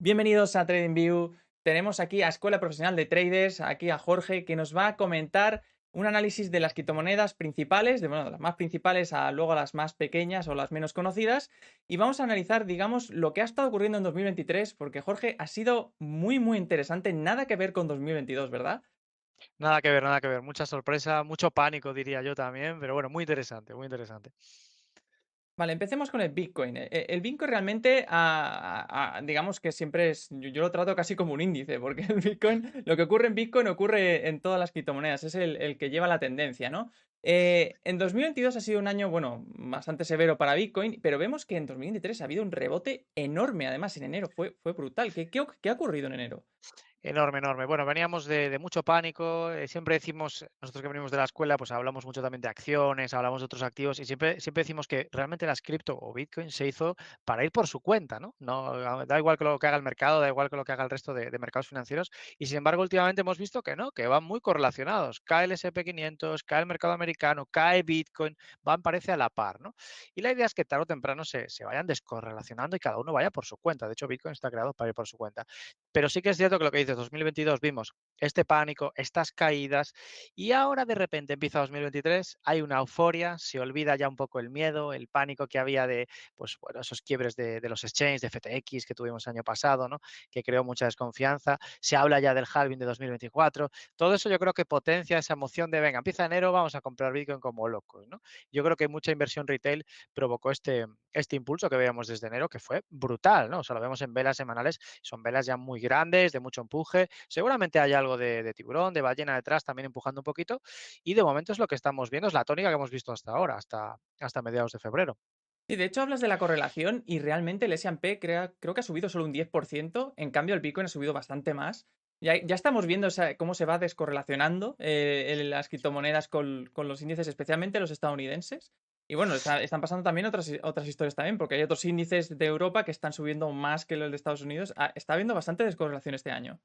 Bienvenidos a TradingView. Tenemos aquí a Escuela Profesional de Traders, aquí a Jorge, que nos va a comentar un análisis de las criptomonedas principales, de las más principales a luego a las más pequeñas o las menos conocidas. Y vamos a analizar, digamos, lo que ha estado ocurriendo en 2023, porque Jorge ha sido muy interesante, nada que ver con 2022, ¿verdad? Nada que ver, nada que ver. Mucha sorpresa, mucho pánico, diría yo también, pero bueno, muy interesante, muy interesante. Vale, empecemos con el Bitcoin. El Bitcoin realmente, digamos que siempre es, yo lo trato casi como un índice, porque el Bitcoin, lo que ocurre en Bitcoin ocurre en todas las criptomonedas, es el que lleva la tendencia, ¿no? En 2022 ha sido un año, bueno, bastante severo para Bitcoin, pero vemos que en 2023 ha habido un rebote enorme, además en enero, fue brutal. ¿Qué ha ocurrido en enero? Enorme, enorme. Bueno, veníamos de mucho pánico. Siempre decimos, nosotros que venimos de la escuela, pues hablamos mucho también de acciones, hablamos de otros activos y siempre decimos que realmente las cripto o Bitcoin se hizo para ir por su cuenta, ¿no? No, da igual que lo que haga el mercado, da igual que lo que haga el resto de mercados financieros. Y sin embargo, últimamente hemos visto que no, que van muy correlacionados. Cae el S&P 500, cae el mercado americano, cae Bitcoin, van parece a la par, ¿no? Y la idea es que tarde o temprano se vayan descorrelacionando y cada uno vaya por su cuenta. De hecho, Bitcoin está creado para ir por su cuenta. Pero sí que es cierto que lo que dices, 2022 vimos este pánico, estas caídas, y ahora de repente empieza 2023, hay una euforia, se olvida ya un poco el miedo, el pánico que había de, pues bueno, esos quiebres de los exchanges, de FTX que tuvimos el año pasado, ¿no? Que creó mucha desconfianza. Se habla ya del halving de 2024. Todo eso yo creo que potencia esa emoción de, venga, empieza enero, vamos a comprar Bitcoin como locos, ¿no? Yo creo que mucha inversión retail provocó este impulso que veíamos desde enero, que fue brutal, ¿no? O sea, lo vemos en velas semanales, son velas ya muy grandes, de mucho empuje. Seguramente hay algo de tiburón, de ballena detrás también empujando un poquito. Y de momento es lo que estamos viendo, es la tónica que hemos visto hasta ahora, hasta mediados de febrero. Sí, de hecho hablas de la correlación y realmente el S&P creo que ha subido solo un 10%, en cambio el Bitcoin ha subido bastante más. Ya estamos viendo cómo se va descorrelacionando las criptomonedas con los índices, especialmente los estadounidenses. Y bueno, están pasando también otras historias también, porque hay otros índices de Europa que están subiendo más que los de Estados Unidos. Está habiendo bastante descorrelación este año.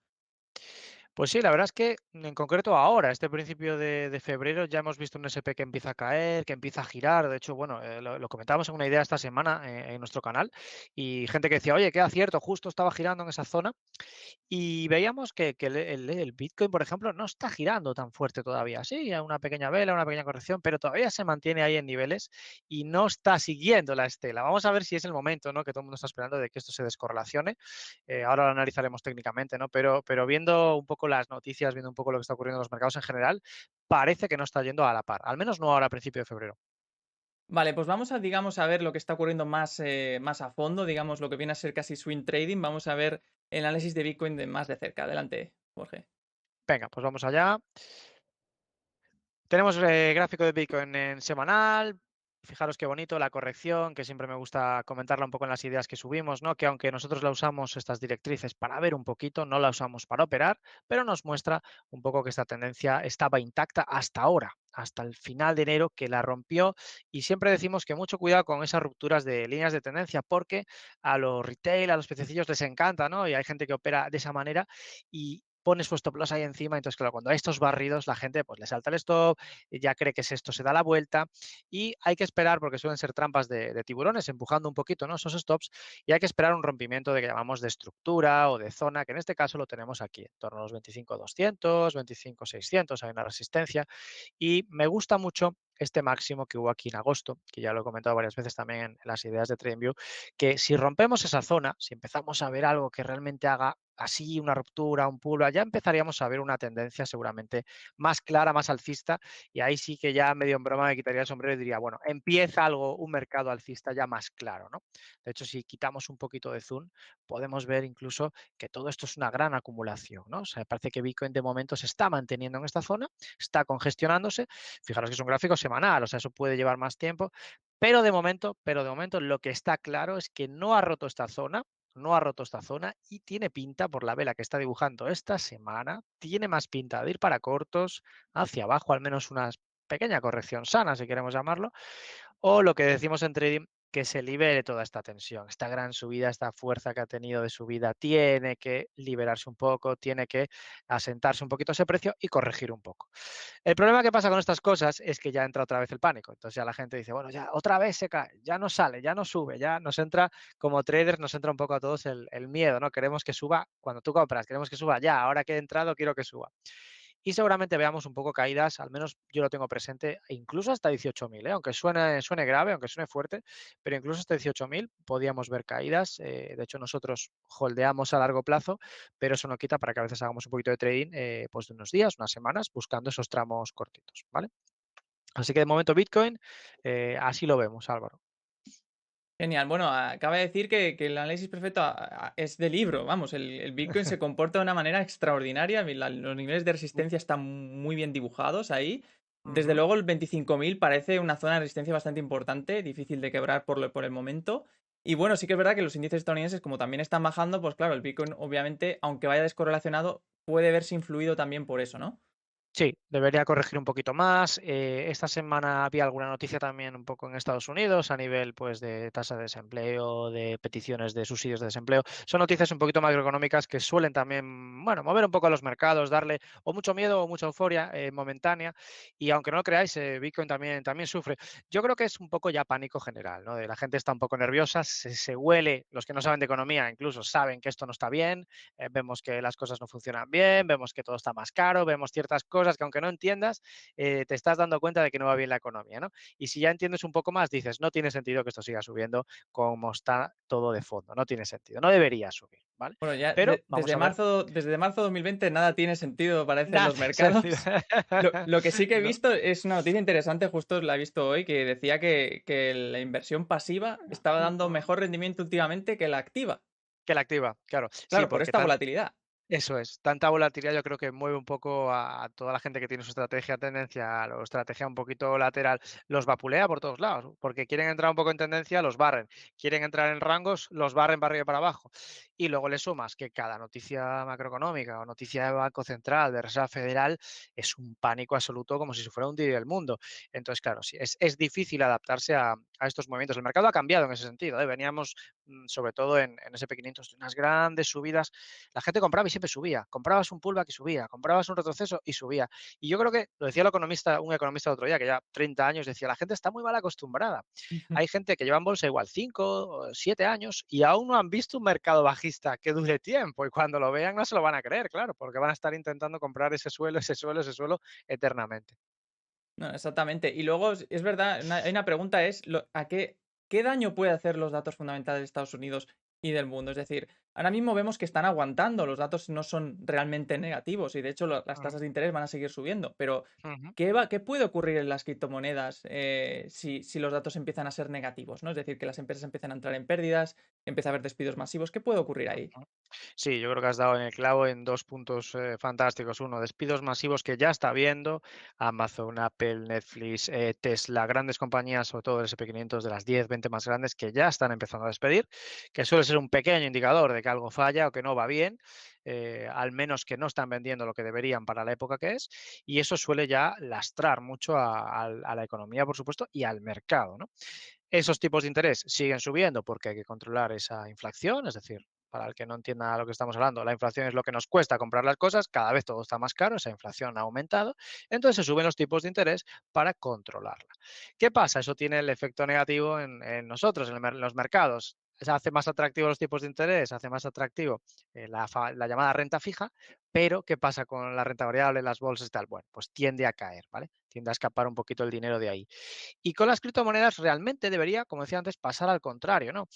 Pues sí, la verdad es que en concreto ahora, este principio de febrero, ya hemos visto un SP que empieza a caer, que empieza a girar. De hecho, bueno, lo comentábamos en una idea esta semana en nuestro canal y gente que decía, oye, qué acierto, justo estaba girando en esa zona. Y veíamos que el Bitcoin, por ejemplo, no está girando tan fuerte todavía. Sí, hay una pequeña vela, una pequeña corrección, pero todavía se mantiene ahí en niveles y no está siguiendo la estela. Vamos a ver si es el momento, ¿no? Que todo el mundo está esperando de que esto se descorrelacione. Ahora lo analizaremos técnicamente, ¿no? Pero viendo un poco las noticias, viendo un poco lo que está ocurriendo en los mercados en general, parece que no está yendo a la par. Al menos no ahora a principio de febrero. Vale, pues vamos a, digamos, a ver lo que está ocurriendo más a fondo, digamos, lo que viene a ser casi swing trading. Vamos a ver el análisis de Bitcoin más de cerca. Adelante, Jorge. Venga, pues vamos allá. Tenemos gráfico de Bitcoin en semanal. Fijaros qué bonito la corrección, que siempre me gusta comentarla un poco en las ideas que subimos, ¿no? Que aunque nosotros la usamos estas directrices para ver un poquito, no la usamos para operar, pero nos muestra un poco que esta tendencia estaba intacta hasta ahora, hasta el final de enero que la rompió. Y siempre decimos que mucho cuidado con esas rupturas de líneas de tendencia, porque a los retail, a los pececillos les encanta, ¿no? Y hay gente que opera de esa manera y pone su stop loss ahí encima, entonces claro, cuando hay estos barridos la gente pues le salta el stop, ya cree que es esto, se da la vuelta y hay que esperar porque suelen ser trampas de tiburones empujando un poquito, ¿no? Esos stops, y hay que esperar un rompimiento de que llamamos de estructura o de zona, que en este caso lo tenemos aquí, en torno a los 25.200, 25.600, hay una resistencia y me gusta mucho este máximo que hubo aquí en agosto, que ya lo he comentado varias veces también en las ideas de TradingView, que si rompemos esa zona, si empezamos a ver algo que realmente haga así una ruptura, un pullback, ya empezaríamos a ver una tendencia seguramente más clara, más alcista, y ahí sí que ya medio en broma me quitaría el sombrero y diría, bueno, empieza algo, un mercado alcista ya más claro, ¿no? De hecho, si quitamos un poquito de zoom, podemos ver incluso que todo esto es una gran acumulación, ¿no? O sea, parece que Bitcoin de momento se está manteniendo en esta zona, está congestionándose. Fijaros que es un gráfico semanal, o sea, eso puede llevar más tiempo, pero de momento lo que está claro es que no ha roto esta zona, no ha roto esta zona y tiene pinta, por la vela que está dibujando esta semana, tiene más pinta de ir para cortos, hacia abajo, al menos una pequeña corrección sana, si queremos llamarlo, o lo que decimos en trading, que se libere toda esta tensión, esta gran subida, esta fuerza que ha tenido de subida, tiene que liberarse un poco, tiene que asentarse un poquito ese precio y corregir un poco. El problema que pasa con estas cosas es que ya entra otra vez el pánico. Entonces ya la gente dice, bueno, ya otra vez se cae, ya no sale, ya no sube, ya nos entra, como traders, nos entra un poco a todos el miedo, ¿no? Queremos que suba, cuando tú compras, queremos que suba ya, ahora que he entrado quiero que suba. Y seguramente veamos un poco caídas, al menos yo lo tengo presente, e incluso hasta 18.000, ¿eh? Aunque suene grave, aunque suene fuerte, pero incluso hasta 18.000 podíamos ver caídas. De hecho, nosotros holdeamos a largo plazo, pero eso no quita para que a veces hagamos un poquito de trading pues de unos días, unas semanas, buscando esos tramos cortitos, ¿vale? Así que de momento Bitcoin, así lo vemos, Álvaro. Genial. Bueno, acaba de decir que el análisis perfecto es de libro. Vamos, el Bitcoin se comporta de una manera extraordinaria. Los niveles de resistencia están muy bien dibujados ahí. Desde Ujú. luego, el 25.000 parece una zona de resistencia bastante importante, difícil de quebrar por el momento. Y bueno, sí que es verdad que los índices estadounidenses, como también están bajando, pues claro, el Bitcoin, obviamente, aunque vaya descorrelacionado, puede verse influido también por eso, ¿no? Sí, debería corregir un poquito más. Esta semana había alguna noticia también un poco en Estados Unidos a nivel pues de tasa de desempleo, de peticiones de subsidios de desempleo. Son noticias un poquito macroeconómicas que suelen también, bueno, mover un poco a los mercados, darle o mucho miedo o mucha euforia momentánea. Y aunque no lo creáis, Bitcoin también sufre. Yo creo que es un poco ya pánico general, ¿no? De la gente está un poco nerviosa, se huele, los que no saben de economía incluso saben que esto no está bien, vemos que las cosas no funcionan bien, vemos que todo está más caro, vemos ciertas cosas que aunque no entiendas, te estás dando cuenta de que no va bien la economía, ¿no? Y si ya entiendes un poco más, dices, no tiene sentido que esto siga subiendo como está todo de fondo, no tiene sentido, no debería subir, ¿vale? Bueno, ya Pero vamos desde a ver, marzo 2020 nada tiene sentido, parece, en nada los de sentido. mercados. Lo que sí que he No, visto es una noticia interesante, justo la he visto hoy, que decía que la inversión pasiva estaba dando mejor rendimiento últimamente que la activa. que la activa, claro. Sí, Claro, por porque esta volatilidad. eso es, tanta volatilidad yo creo que mueve un poco a toda la gente que tiene su estrategia tendencial o estrategia un poquito lateral, los vapulea por todos lados, porque quieren entrar un poco en tendencia, los barren, quieren entrar en rangos, los barren para arriba y para abajo. Y luego le sumas que cada noticia macroeconómica o noticia de Banco Central, de Reserva Federal, es un pánico absoluto como si se fuera a hundir el mundo. Entonces, claro, sí, es difícil adaptarse a estos movimientos. El mercado ha cambiado en ese sentido, ¿eh? Veníamos, sobre todo en SP500, de unas grandes subidas. La gente compraba y siempre subía. Comprabas un pullback y subía, comprabas un retroceso y subía. Y yo creo que, lo decía un economista el otro día, que ya 30 años, decía, la gente está muy mal acostumbrada. Hay gente que lleva en bolsa igual 5 o 7 años y aún no han visto un mercado bajista que dure tiempo. Y cuando lo vean no se lo van a creer, claro, porque van a estar intentando comprar ese suelo, ese suelo, ese suelo eternamente. No, exactamente. Y luego es verdad, hay una pregunta es, ¿qué daño puede hacer los datos fundamentales de Estados Unidos y del mundo? Es decir, ahora mismo vemos que están aguantando, los datos no son realmente negativos y de hecho las Ujú, tasas de interés van a seguir subiendo, pero ujú. ¿qué puede ocurrir en las criptomonedas si los datos empiezan a ser negativos? ¿No? Es decir, que las empresas empiezan a entrar en pérdidas, empieza a haber despidos masivos, ¿qué puede ocurrir ahí? Sí, yo creo que has dado en el clavo en dos puntos fantásticos. Uno, despidos masivos que ya está habiendo. Amazon, Apple, Netflix, Tesla, grandes compañías, sobre todo el SP500 de las 10, 20 más grandes, que ya están empezando a despedir, que suele ser un pequeño indicador de que algo falla o que no va bien, al menos que no están vendiendo lo que deberían para la época que es, y eso suele ya lastrar mucho a la economía, por supuesto, y al mercado, ¿no? Esos tipos de interés siguen subiendo porque hay que controlar esa inflación, es decir, para el que no entienda lo que estamos hablando, la inflación es lo que nos cuesta comprar las cosas, cada vez todo está más caro, esa inflación ha aumentado, entonces se suben los tipos de interés para controlarla. ¿Qué pasa? Eso tiene el efecto negativo en nosotros, en los mercados. Se hace más atractivo los tipos de interés, hace más atractivo la llamada renta fija, pero ¿qué pasa con la renta variable, las bolsas y tal? Bueno, pues tiende a caer, ¿vale? Tiende a escapar un poquito el dinero de ahí. Y con las criptomonedas realmente debería, como decía antes, pasar al contrario, ¿no?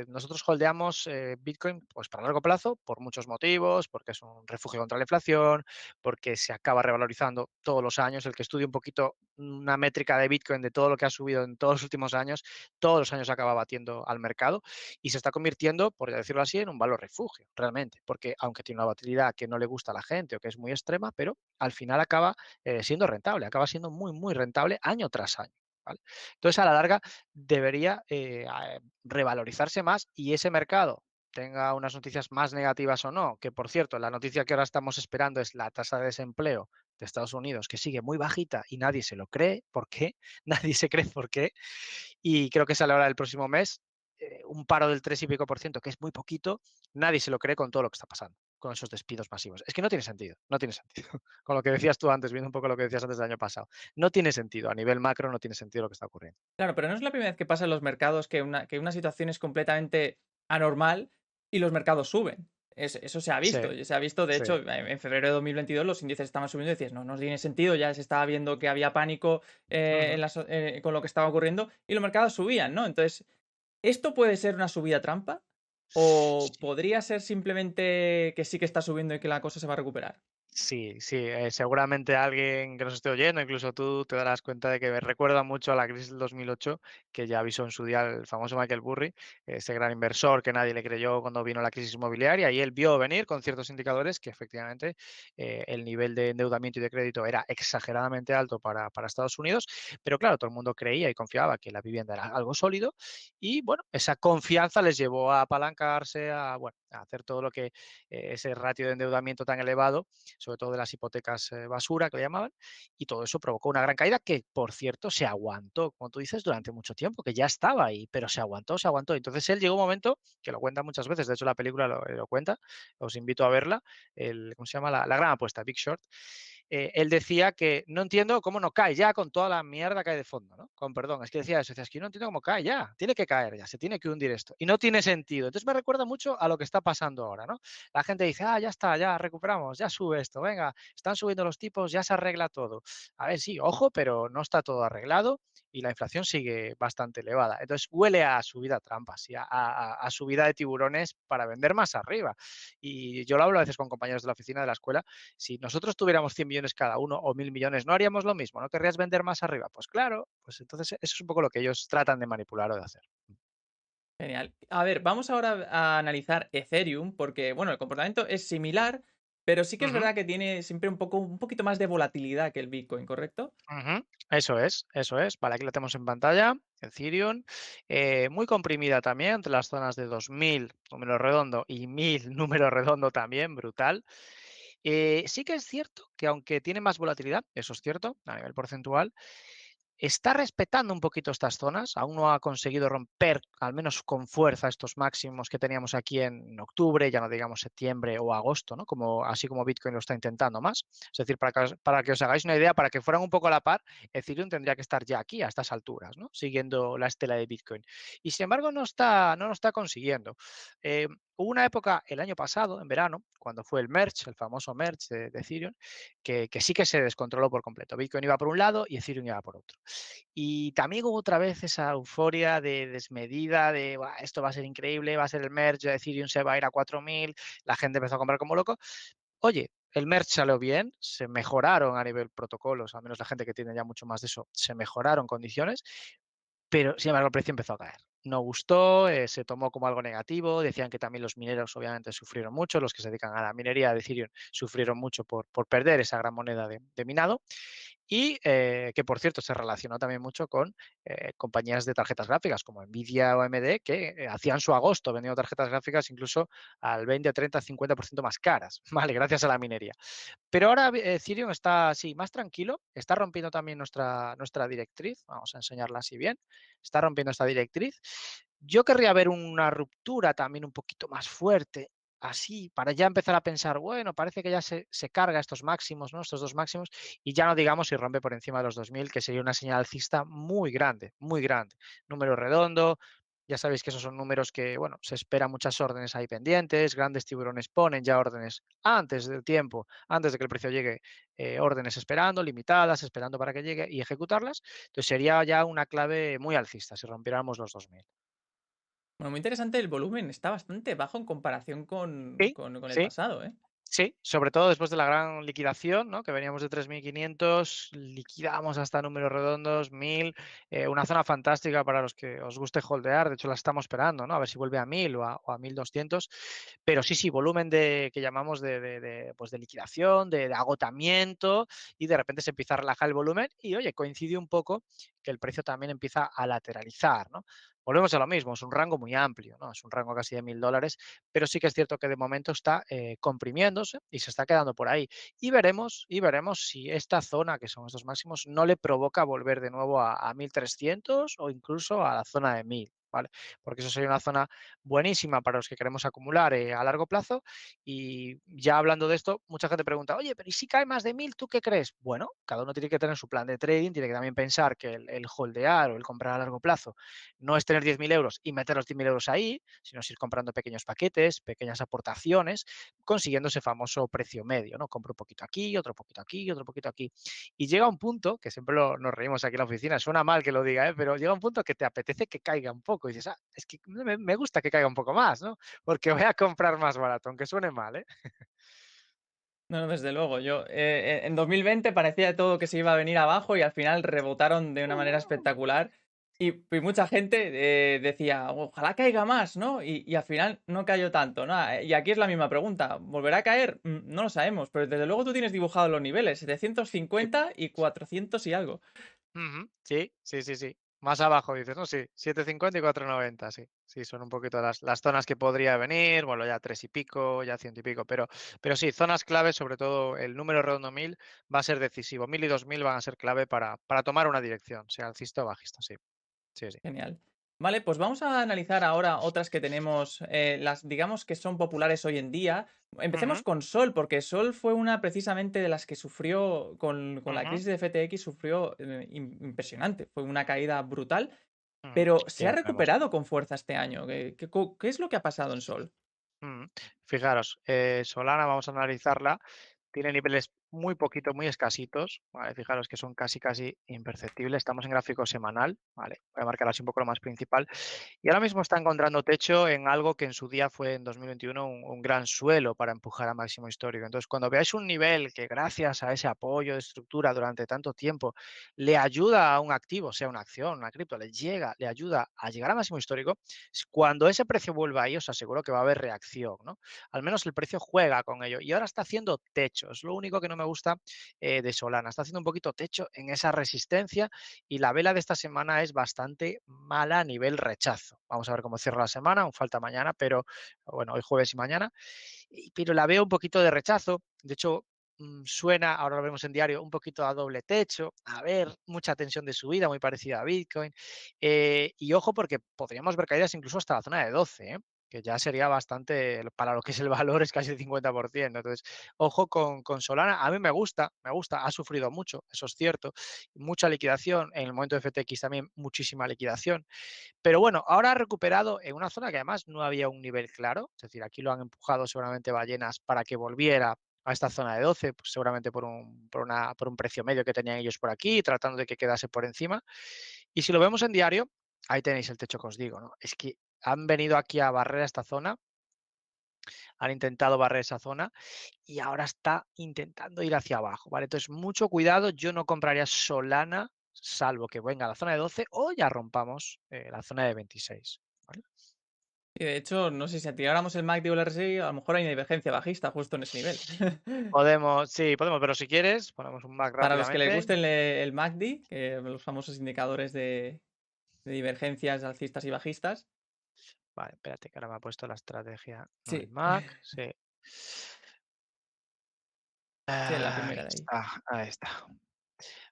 Nosotros holdeamos Bitcoin pues, para largo plazo por muchos motivos, porque es un refugio contra la inflación, porque se acaba revalorizando todos los años. El que estudie un poquito una métrica de Bitcoin de todo lo que ha subido en todos los últimos años, todos los años acaba batiendo al mercado y se está convirtiendo, por decirlo así, en un valor refugio, realmente, porque aunque tiene una volatilidad que no le gusta a la gente o que es muy extrema, pero al final acaba siendo rentable, acaba siendo muy, muy rentable año tras año. ¿Vale? Entonces, a la larga, debería revalorizarse más y ese mercado tenga unas noticias más negativas o no, que por cierto, la noticia que ahora estamos esperando es la tasa de desempleo de Estados Unidos, que sigue muy bajita y nadie se lo cree. ¿Por qué? Nadie se cree por qué. Y creo que sale ahora el próximo mes, un paro del 3 y pico por ciento, que es muy poquito, nadie se lo cree con todo lo que está pasando, con esos despidos masivos. Es que no tiene sentido, no tiene sentido. Con lo que decías tú antes, viendo un poco lo que decías antes del año pasado. No tiene sentido, a nivel macro no tiene sentido lo que está ocurriendo. Claro, pero no es la primera vez que pasa en los mercados que una situación es completamente anormal y los mercados suben. Eso se ha Sí, visto. Se ha visto, de sí. hecho, en febrero de 2022 los índices estaban subiendo y decías, no, no tiene sentido, ya se estaba viendo que había pánico Ujú. con lo que estaba ocurriendo y los mercados subían, ¿no? Entonces, ¿esto puede ser una subida trampa? ¿O Sí. podría ser simplemente que sí que está subiendo y que la cosa se va a recuperar? Sí, sí, seguramente alguien que nos esté oyendo, incluso tú, te darás cuenta de que me recuerda mucho a la crisis del 2008, que ya avisó en su día el famoso Michael Burry, ese gran inversor que nadie le creyó cuando vino la crisis inmobiliaria, y él vio venir con ciertos indicadores que efectivamente el nivel de endeudamiento y de crédito era exageradamente alto para Estados Unidos, pero claro, todo el mundo creía y confiaba que la vivienda era algo sólido, y bueno, esa confianza les llevó a apalancarse, bueno, a hacer todo lo que ese ratio de endeudamiento tan elevado, sobre todo de las hipotecas basura que le llamaban, y todo eso provocó una gran caída que, por cierto, se aguantó, como tú dices, durante mucho tiempo, que ya estaba ahí, pero se aguantó, se aguantó. Entonces él llegó un momento, que lo cuenta muchas veces, de hecho la película lo cuenta, os invito a verla, ¿cómo se llama? La gran apuesta, Big Short. Él decía que no entiendo cómo no cae ya con toda la mierda que hay de fondo, ¿no? Con perdón, es que decía eso, decía, es que yo no entiendo cómo cae ya, tiene que caer ya, se tiene que hundir esto. Y no tiene sentido. Entonces me recuerda mucho a lo que está pasando ahora, ¿no? La gente dice, ya está, ya recuperamos, ya sube esto, venga, están subiendo los tipos, ya se arregla todo. A ver, sí, ojo, pero no está todo arreglado y la inflación sigue bastante elevada. Entonces huele a subida trampas y a subida de tiburones para vender más arriba. Y yo lo hablo a veces con compañeros de la oficina de la escuela, si nosotros tuviéramos 100 millones cada uno o 1.000 millones, ¿no haríamos lo mismo? ¿No querrías vender más arriba? Pues claro, pues entonces eso es un poco lo que ellos tratan de manipular o de hacer. Genial. A ver, vamos ahora a analizar Ethereum, porque, bueno, el comportamiento es similar, pero sí que es Ujú. verdad que tiene siempre un poquito más de volatilidad que el Bitcoin, ¿correcto? Ujú, eso es, eso es. Vale, aquí la tenemos en pantalla, Ethereum, muy comprimida también entre las zonas de 2000, número redondo, y 1000, número redondo también, brutal. Sí que es cierto que aunque tiene más volatilidad, eso es cierto, a nivel porcentual, está respetando un poquito estas zonas, aún no ha conseguido romper, al menos con fuerza, estos máximos que teníamos aquí en octubre, ya no digamos septiembre o agosto, ¿no? Como, así como Bitcoin lo está intentando más. Es decir, para que os hagáis una idea, para que fueran un poco a la par, Ethereum tendría que estar ya aquí, a estas alturas, ¿no? Siguiendo la estela de Bitcoin. Y sin embargo, no lo está consiguiendo. Hubo una época el año pasado, en verano, cuando fue el merge, el famoso merge de Ethereum, que sí que se descontroló por completo. Bitcoin iba por un lado y Ethereum iba por otro. Y también hubo otra vez esa euforia de desmedida de "Buah, esto va a ser increíble, va a ser el merge, Ethereum se va a ir a 4.000, la gente empezó a comprar como loco. Oye, el merge salió bien, se mejoraron a nivel protocolos, al menos la gente que tiene ya mucho más de eso, se mejoraron condiciones, pero sin embargo el precio empezó a caer. No gustó, se tomó como algo negativo, decían que también los mineros obviamente sufrieron mucho, los que se dedican a la minería de Ethereum sufrieron mucho por perder esa gran moneda de minado y que por cierto se relacionó también mucho con compañías de tarjetas gráficas como Nvidia o AMD que hacían su agosto vendiendo tarjetas gráficas incluso al 20, 30, 50% más caras, ¿vale? Gracias a la minería. Pero ahora Ethereum está así, más tranquilo, está rompiendo también nuestra directriz, vamos a enseñarla así bien, está rompiendo esta directriz. Yo querría ver una ruptura también un poquito más fuerte, así, para ya empezar a pensar, bueno, parece que ya se carga estos máximos, ¿no? Estos dos máximos, y ya no digamos si rompe por encima de los 2000, que sería una señal alcista muy grande, muy grande. Número redondo, ya sabéis que esos son números que, bueno, se esperan muchas órdenes ahí pendientes, grandes tiburones ponen ya órdenes antes del tiempo, antes de que el precio llegue, órdenes esperando, limitadas, esperando para que llegue y ejecutarlas. Entonces sería ya una clave muy alcista si rompiéramos los 2000. Bueno, muy interesante, el volumen está bastante bajo en comparación con, Sí, con el sí. pasado, ¿eh? Sí, sobre todo después de la gran liquidación, ¿no? Que veníamos de 3.500, liquidamos hasta números redondos, 1.000, una zona fantástica para los que os guste holdear, de hecho la estamos esperando, ¿no? A ver si vuelve a 1.000 o a 1.200, pero sí, sí, volumen que llamamos pues de liquidación, de agotamiento, y de repente se empieza a relajar el volumen y, oye, coincide un poco que el precio también empieza a lateralizar, ¿no? volvemos a lo mismo, es un rango muy amplio, ¿no? Es un rango casi de $1000, pero sí que es cierto que de momento está comprimiéndose y se está quedando por ahí. Y veremos si esta zona, que son estos máximos, no le provoca volver de nuevo a 1300 o incluso a la zona de 1000. ¿Vale? Porque eso sería una zona buenísima para los que queremos acumular a largo plazo. Y ya hablando de esto, mucha gente pregunta, oye, pero ¿y si cae más de 1000, tú qué crees? Bueno, cada uno tiene que tener su plan de trading, tiene que también pensar que el holdear o el comprar a largo plazo no es tener 10.000 euros y meter los 10.000 euros ahí, sino es ir comprando pequeños paquetes, pequeñas aportaciones, consiguiendo ese famoso precio medio, ¿no? Compro un poquito aquí, otro poquito aquí, otro poquito aquí. Y llega un punto, que siempre nos reímos aquí en la oficina, suena mal que lo diga, ¿eh? Pero llega un punto que te apetece que caiga un poco y dices, ah, es que me gusta que caiga un poco más, ¿no? Porque voy a comprar más barato, aunque suene mal, ¿eh? No, no, desde luego. Yo, en 2020 parecía todo que se iba a venir abajo y al final rebotaron de una manera espectacular. Y mucha gente decía, ojalá caiga más, ¿no? Y al final no cayó tanto, ¿no? Y aquí es la misma pregunta. ¿Volverá a caer? No lo sabemos, pero desde luego tú tienes dibujados los niveles, Sí. 750 y 400 y algo. Ujú. Sí, sí, sí, sí. Más abajo dices, ¿no? Sí, 7,50 y 4,90, sí. Sí, son un poquito las zonas que podría venir, bueno, ya 3 y pico, ya 100 y pico, pero sí, zonas clave, sobre todo el número redondo 1000 va a ser decisivo. 1000 y 2000 van a ser clave para tomar una dirección, sea alcista o bajista, sí. Sí, sí. Genial. Vale, pues vamos a analizar ahora otras que tenemos, las digamos que son populares hoy en día. Empecemos Ujú, con Sol, porque Sol fue una precisamente de las que sufrió con la ujú, crisis de FTX, sufrió impresionante. Fue una caída brutal, ujú. pero Sí, se ha tenemos. recuperado con fuerza este año. ¿Qué es lo que ha pasado en Sol? Mm, Fijaros, Solana, vamos a analizarla. Tiene niveles muy poquito, muy escasitos, ¿vale? Fijaros que son casi, casi imperceptibles. Estamos en gráfico semanal, ¿vale? Voy a marcar así un poco lo más principal. Y ahora mismo está encontrando techo en algo que en su día fue en 2021 un gran suelo para empujar a máximo histórico. Entonces, cuando veáis un nivel que gracias a ese apoyo de estructura durante tanto tiempo le ayuda a un activo, sea una acción, una cripto, le ayuda a llegar a máximo histórico, cuando ese precio vuelva ahí, os aseguro que va a haber reacción, ¿no? Al menos el precio juega con ello. Y ahora está haciendo techo. Es lo único que no me gusta de Solana. Está haciendo un poquito techo en esa resistencia y la vela de esta semana es bastante mala a nivel rechazo. Vamos a ver cómo cierra la semana, aún falta mañana, pero bueno, hoy jueves y mañana, pero la veo un poquito de rechazo. De hecho, suena, ahora lo vemos en diario, un poquito a doble techo, a ver, mucha tensión de subida, muy parecida a Bitcoin. Y ojo, porque podríamos ver caídas incluso hasta la zona de 12, ¿eh? Que ya sería bastante, para lo que es el valor, es casi el 50%. Entonces, ojo con Solana. A mí me gusta, ha sufrido mucho, eso es cierto. Mucha liquidación, en el momento de FTX también muchísima liquidación. Pero bueno, ahora ha recuperado en una zona que además no había un nivel claro, es decir, aquí lo han empujado seguramente ballenas para que volviera a esta zona de 12, pues seguramente por un precio medio que tenían ellos por aquí, tratando de que quedase por encima. Y si lo vemos en diario, ahí tenéis el techo que os digo, ¿no? Es que han venido aquí a barrer esta zona, han intentado barrer esa zona y ahora está intentando ir hacia abajo, ¿vale? Entonces, mucho cuidado, yo no compraría Solana, salvo que venga a la zona de 12 o ya rompamos la zona de 26, ¿vale? Y de hecho, no sé si activáramos el MACD o el RSI, a lo mejor hay una divergencia bajista justo en ese nivel. Podemos, sí, podemos, pero si quieres, ponemos un back Para los que les rápidamente. guste el MACD, los famosos indicadores de divergencias alcistas y bajistas. Vale, espérate, que ahora me ha puesto la estrategia, no el Sí, Mac. Sí. sí, en la primera de ahí. Ahí está.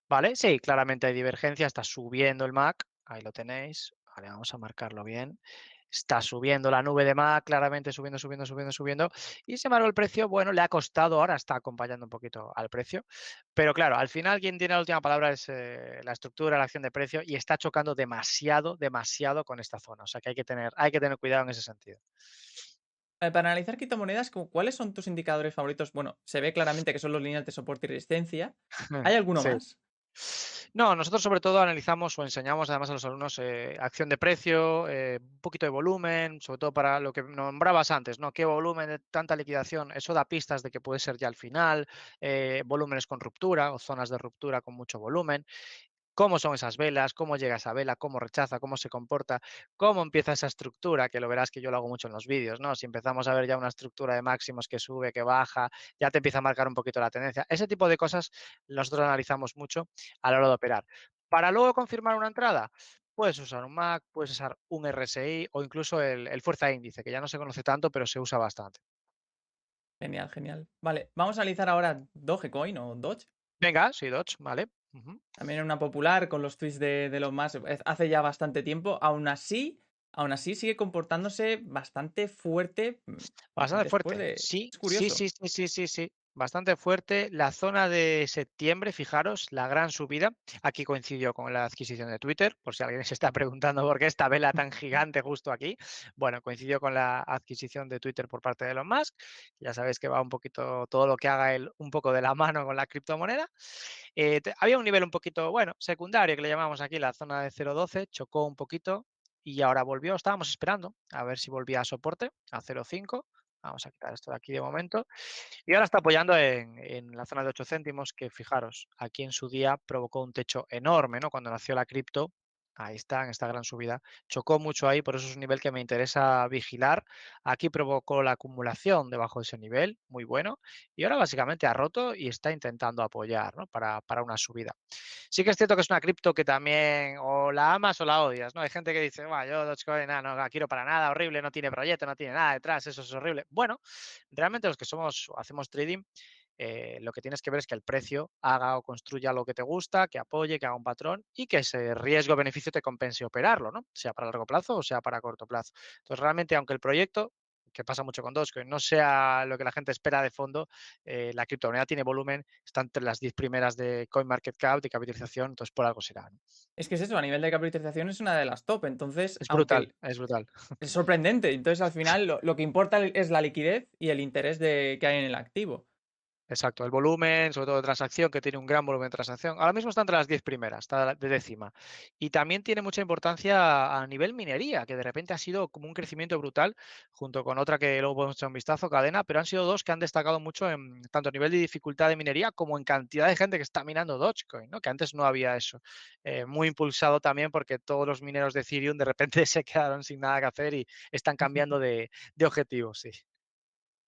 Vale, sí, claramente hay divergencia, está subiendo el Mac, ahí lo tenéis. Vale, vamos a marcarlo bien. Está subiendo la nube de Mac, claramente subiendo, subiendo, subiendo, subiendo. Y sin embargo, el precio, bueno, le ha costado, ahora está acompañando un poquito al precio. Pero claro, al final quien tiene la última palabra es la estructura, la acción de precio, y está chocando demasiado, demasiado con esta zona. O sea que hay que tener cuidado en ese sentido. Para analizar criptomonedas, ¿cuáles son tus indicadores favoritos? Bueno, se ve claramente que son los líneas de soporte y resistencia. ¿Hay alguno Sí. más? No, nosotros sobre todo analizamos o enseñamos además a los alumnos acción de precio, un poquito de volumen, sobre todo para lo que nombrabas antes, ¿no? ¿Qué volumen de tanta liquidación? Eso da pistas de que puede ser ya al final, volúmenes con ruptura o zonas de ruptura con mucho volumen. ¿Cómo son esas velas? ¿Cómo llega esa vela? ¿Cómo rechaza? ¿Cómo se comporta? ¿Cómo empieza esa estructura? Que lo verás que yo lo hago mucho en los vídeos, ¿no? Si empezamos a ver ya una estructura de máximos que sube, que baja, ya te empieza a marcar un poquito la tendencia. Ese tipo de cosas nosotros analizamos mucho a la hora de operar. Para luego confirmar una entrada, puedes usar un Mac, puedes usar un RSI o incluso el fuerza índice, que ya no se conoce tanto, pero se usa bastante. Genial, genial. Vale, vamos a analizar ahora Dogecoin o Doge. Venga, sí, Dodge, vale. Ujú. También una popular con los tweets de Elon Musk hace ya bastante tiempo. Aún así sigue comportándose bastante fuerte Bastante después fuerte. de... Sí, Es sí, curioso. sí, sí, sí, sí, sí. Bastante fuerte. La zona de septiembre, fijaros, la gran subida. Aquí coincidió con la adquisición de Twitter, por si alguien se está preguntando por qué esta vela tan gigante justo aquí. Bueno, coincidió con la adquisición de Twitter por parte de Elon Musk. Ya sabéis que va un poquito todo lo que haga él un poco de la mano con la criptomoneda. Había un nivel un poquito, bueno, secundario que le llamamos aquí, la zona de 0,12, chocó un poquito y ahora volvió. Estábamos esperando a ver si volvía a soporte, a 0,5. Vamos a quitar esto de aquí de momento. Y ahora está apoyando en la zona de 8 céntimos, que fijaros, aquí en su día provocó un techo enorme, ¿no? Cuando nació la cripto, ahí está, en esta gran subida, chocó mucho ahí, por eso es un nivel que me interesa vigilar. Aquí provocó la acumulación debajo de ese nivel, muy bueno, y ahora básicamente ha roto y está intentando apoyar, ¿no? Para una subida. Sí que es cierto que es una cripto que también o la amas o la odias, ¿no? Hay gente que dice, "Buah, yo Dogecoin no la quiero para nada, horrible, no tiene proyecto, no tiene nada detrás, eso es horrible". Bueno, realmente los que somos o hacemos trading, lo que tienes que ver es que el precio haga o construya lo que te gusta, que apoye, que haga un patrón y que ese riesgo-beneficio te compense operarlo, ¿no? Sea para largo plazo o sea para corto plazo. Entonces, realmente, aunque el proyecto, que pasa mucho con Dogecoin, no sea lo que la gente espera de fondo, la criptomoneda tiene volumen, está entre las 10 primeras de CoinMarketCap, de capitalización, entonces por algo será, ¿no? Es que es eso, a nivel de capitalización es una de las top. Entonces, Es aunque brutal, es brutal. es sorprendente. Entonces, al final, lo que importa es la liquidez y el interés que hay en el activo. Exacto, el volumen, sobre todo de transacción, que tiene un gran volumen de transacción. Ahora mismo está entre las 10 primeras, está de décima. Y también tiene mucha importancia a nivel minería, que de repente ha sido como un crecimiento brutal, junto con otra que luego podemos echar un vistazo, Cadena, pero han sido dos que han destacado mucho en tanto a nivel de dificultad de minería como en cantidad de gente que está minando Dogecoin, ¿no? Que antes no había eso. Muy impulsado también porque todos los mineros de Ethereum de repente se quedaron sin nada que hacer y están cambiando de objetivo, sí.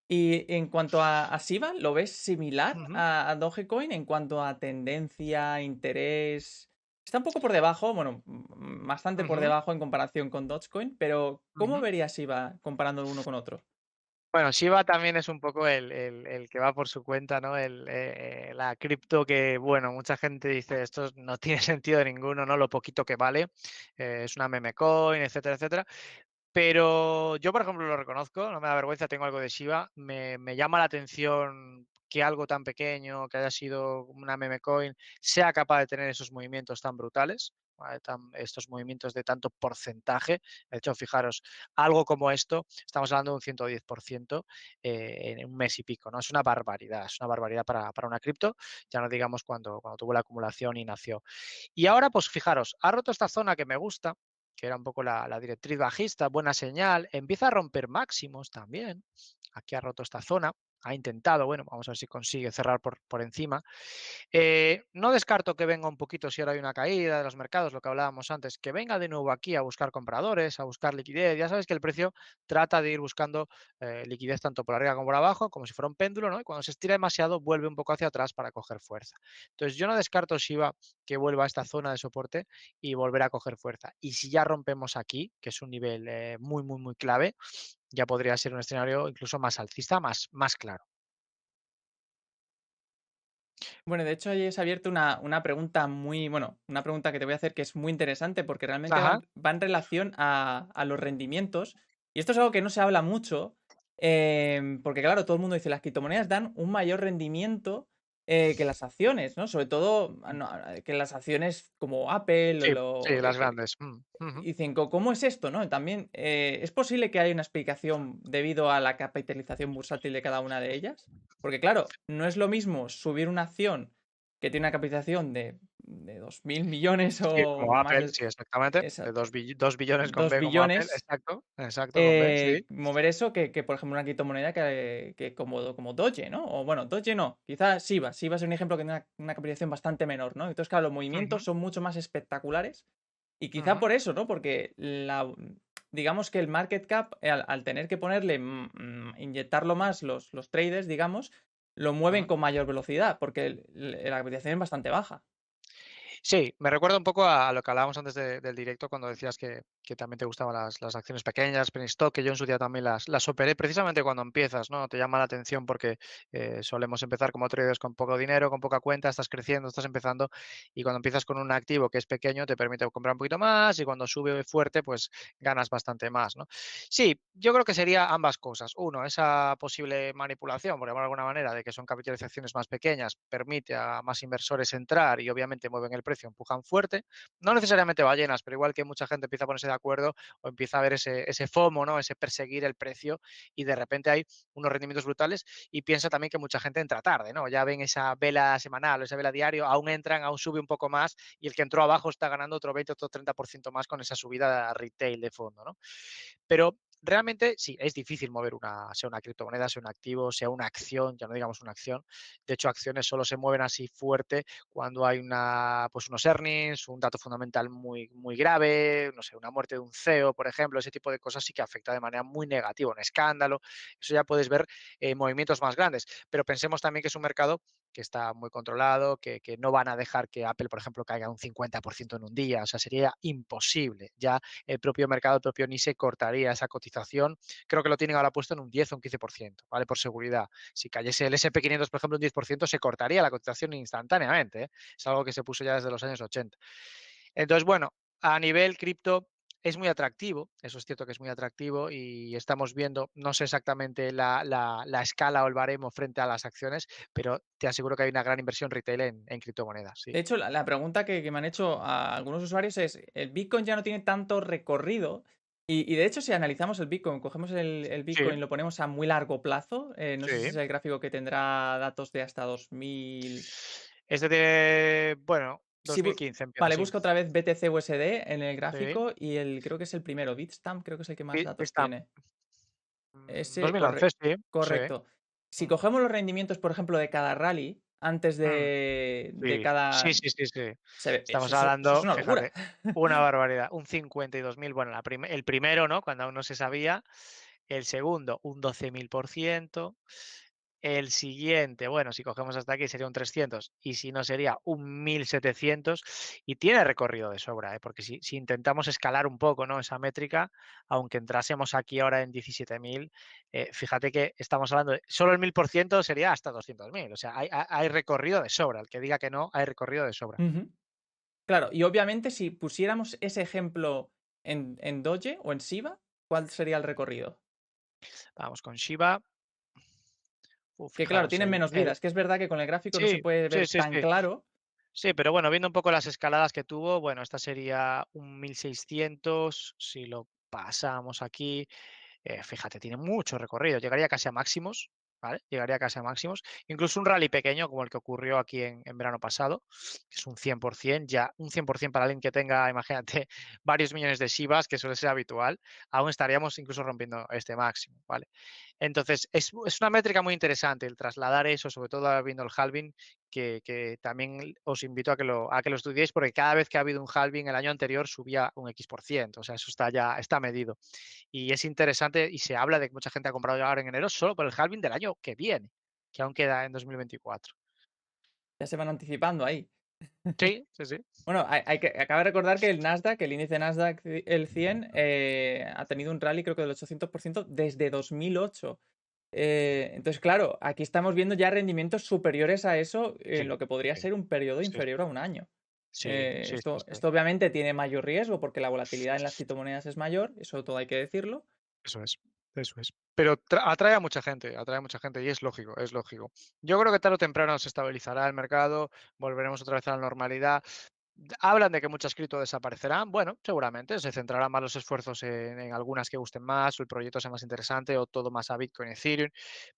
Y en cuanto a Shiba, ¿lo ves similar Ujú, a Dogecoin en cuanto a tendencia, interés? Está un poco por debajo, bueno, bastante por ujú, debajo en comparación con Dogecoin, pero ¿cómo ujú. verías Shiba comparando uno con otro? Bueno, Shiba también es un poco el que va por su cuenta, ¿no? La cripto que, bueno, mucha gente dice, esto no tiene sentido ninguno, ¿no? Lo poquito que vale, es una meme coin, etcétera, etcétera. Pero yo, por ejemplo, lo reconozco, no me da vergüenza, tengo algo de Shiba. Me llama la atención que algo tan pequeño, que haya sido una meme coin, sea capaz de tener esos movimientos tan brutales, ¿vale? Estos movimientos de tanto porcentaje. De hecho, fijaros, algo como esto, estamos hablando de un 110% en un mes y pico, ¿no? Es una barbaridad para una cripto, ya no digamos cuando tuvo la acumulación y nació. Y ahora, pues fijaros, ha roto esta zona que me gusta, que era un poco la directriz bajista, buena señal, empieza a romper máximos también. Aquí ha roto esta zona, ha intentado, bueno, vamos a ver si consigue cerrar por encima. No descarto que venga un poquito, si ahora hay una caída de los mercados, lo que hablábamos antes, que venga de nuevo aquí a buscar compradores, a buscar liquidez. Ya sabes que el precio trata de ir buscando liquidez tanto por arriba como por abajo, como si fuera un péndulo, ¿no? Y cuando se estira demasiado, vuelve un poco hacia atrás para coger fuerza. Entonces, yo no descarto si va que vuelva a esta zona de soporte y volver a coger fuerza. Y si ya rompemos aquí, que es un nivel muy, muy, muy clave, ya podría ser un escenario incluso más alcista, más claro. Bueno, de hecho, ahí has abierto una pregunta una pregunta que te voy a hacer que es muy interesante porque realmente Ajá, va en relación a los rendimientos. Y esto es algo que no se habla mucho, porque claro, todo el mundo dice las criptomonedas dan un mayor rendimiento que las acciones, ¿no? Sobre todo que las acciones como Apple, sí, sí, las grandes. y Ujú. dicen, ¿cómo es esto, no? También, ¿es posible que haya una explicación debido a la capitalización bursátil de cada una de ellas? Porque claro, no es lo mismo subir una acción que tiene una capitalización de 2.000 millones Sí, o como más Apple, de sí, exactamente, de esa 2 billones con 2 B como Apple, billones, exacto, exacto, con B, sí. mover eso que, por ejemplo, una criptomoneda que como Doge, ¿no? O bueno, Doge no, quizás Shiba es un ejemplo que tiene una capitalización bastante menor, ¿no? Entonces, claro, los movimientos Ujú, son mucho más espectaculares y quizá ujú, por eso, ¿no? Porque digamos que el market cap, al tener que ponerle, inyectarlo más los traders, digamos, lo mueven ujú. con mayor velocidad, porque la capitalización es bastante baja. Sí, me recuerda un poco a lo que hablábamos antes del directo cuando decías que también te gustaban las acciones pequeñas, penny stock, que yo en su día también las operé precisamente cuando empiezas, ¿no? Te llama la atención porque solemos empezar como traders con poco dinero, con poca cuenta, estás creciendo, estás empezando y cuando empiezas con un activo que es pequeño te permite comprar un poquito más y cuando sube fuerte pues ganas bastante más, ¿no? Sí, yo creo que sería ambas cosas. Uno, esa posible manipulación, por llamarlo de alguna manera, de que son capitalizaciones más pequeñas, permite a más inversores entrar y obviamente mueven el precio, empujan fuerte. No necesariamente ballenas, pero igual que mucha gente empieza a ponerse de acuerdo o empieza a ver ese FOMO, ¿no? Ese perseguir el precio y de repente hay unos rendimientos brutales y piensa también que mucha gente entra tarde, ¿no? Ya ven esa vela semanal o esa vela diario, aún entran, aún sube un poco más y el que entró abajo está ganando otro 20, otro 30% más con esa subida retail de fondo, ¿no? Pero realmente sí, es difícil mover sea una criptomoneda, sea un activo, sea una acción, ya no digamos una acción. De hecho, acciones solo se mueven así fuerte cuando hay pues unos earnings, un dato fundamental muy grave, no sé, una muerte de un CEO, por ejemplo, ese tipo de cosas sí que afecta de manera muy negativa, un escándalo. Eso ya puedes ver movimientos más grandes. Pero pensemos también que es un mercado que está muy controlado, que no van a dejar que Apple, por ejemplo, caiga un 50% en un día. O sea, sería imposible. Ya el propio mercado, el propio NISE cortaría esa cotización. Creo que lo tienen ahora puesto en un 10 o un 15%, ¿vale? Por seguridad. Si cayese el SP 500, por ejemplo, un 10%, se cortaría la cotización instantáneamente, ¿eh? Es algo que se puso ya desde los años 80. Entonces, bueno, a nivel cripto es muy atractivo, eso es cierto que es muy atractivo y estamos viendo, no sé exactamente la escala o el baremo frente a las acciones, pero te aseguro que hay una gran inversión retail en criptomonedas, sí. De hecho, la pregunta que me han hecho a algunos usuarios es, ¿el Bitcoin ya no tiene tanto recorrido? Y de hecho, si analizamos el Bitcoin, cogemos el Sí, Bitcoin y lo ponemos a muy largo plazo, no sé si sí. es el gráfico que tendrá datos de hasta 2000. Este tiene, bueno, Si bu 2015 empieza Vale, así. busca otra vez BTC-USD en el Sí. gráfico y creo que es el primero, Bitstamp creo que es el que más datos Está tiene. Ese 2011, sí, sí. correcto. Si Mm, cogemos los rendimientos, por ejemplo, de cada rally, antes mm, de sí, sí, cada. sí, sí, sí. Se ve, Estamos eso es hablando, una locura. fíjate, una barbaridad, un 52.000, bueno, el primero, ¿no? Cuando aún no se sabía, el segundo, un 12.000%, el siguiente, bueno, si cogemos hasta aquí sería un 300 y si no sería un 1.700 y tiene recorrido de sobra, ¿eh? Porque si intentamos escalar un poco, ¿no? Esa métrica, aunque entrásemos aquí ahora en 17.000, fíjate que estamos hablando de solo el 1.000% sería hasta 200.000, o sea, hay recorrido de sobra, el que diga que no, hay recorrido de sobra. Ujú. Claro, y obviamente si pusiéramos ese ejemplo en Doge o en Shiba, ¿cuál sería el recorrido? Vamos con Shiba. Que claro, Fijaros, tienen menos vida. Es que es verdad que con el gráfico no se sí, puede sí, ver sí, tan sí. claro. Sí, pero bueno, viendo un poco las escaladas que tuvo, bueno, esta sería un 1.600. Si lo pasamos aquí, fíjate, tiene mucho recorrido, llegaría casi a máximos, ¿vale? Llegaría casi a máximos. Incluso un rally pequeño, como el que ocurrió aquí en verano pasado, que es un 100%, ya un 100% para alguien que tenga, imagínate, varios millones de Shibas, que suele ser habitual, aún estaríamos incluso rompiendo este máximo, ¿vale? Entonces, es una métrica muy interesante el trasladar eso, sobre todo viendo el halving, que también os invito a que lo estudiéis, porque cada vez que ha habido un halving el año anterior subía un X%, o sea, eso está medido. Y es interesante y se habla de que mucha gente ha comprado ya ahora en enero solo por el halving del año que viene, que aún queda en 2024. Ya se van anticipando ahí. Sí, sí, sí. Bueno, acaba de recordar que el Nasdaq, el índice Nasdaq, el 100, ha tenido un rally creo que del 800% desde 2008. Entonces, claro, aquí estamos viendo ya rendimientos superiores a eso en Sí, lo que podría sí, ser un periodo sí, inferior a un año. sí, sí, sí, Esto sí. obviamente tiene mayor riesgo porque la volatilidad en las criptomonedas es mayor, eso todo hay que decirlo. Eso es, eso es. Pero atrae a mucha gente y es lógico, es lógico. Yo creo que tarde o temprano se estabilizará el mercado, volveremos otra vez a la normalidad. Hablan de que muchas cripto desaparecerán. Bueno, seguramente se centrarán más los esfuerzos en algunas que gusten más, o el proyecto sea más interesante, o todo más a Bitcoin y Ethereum.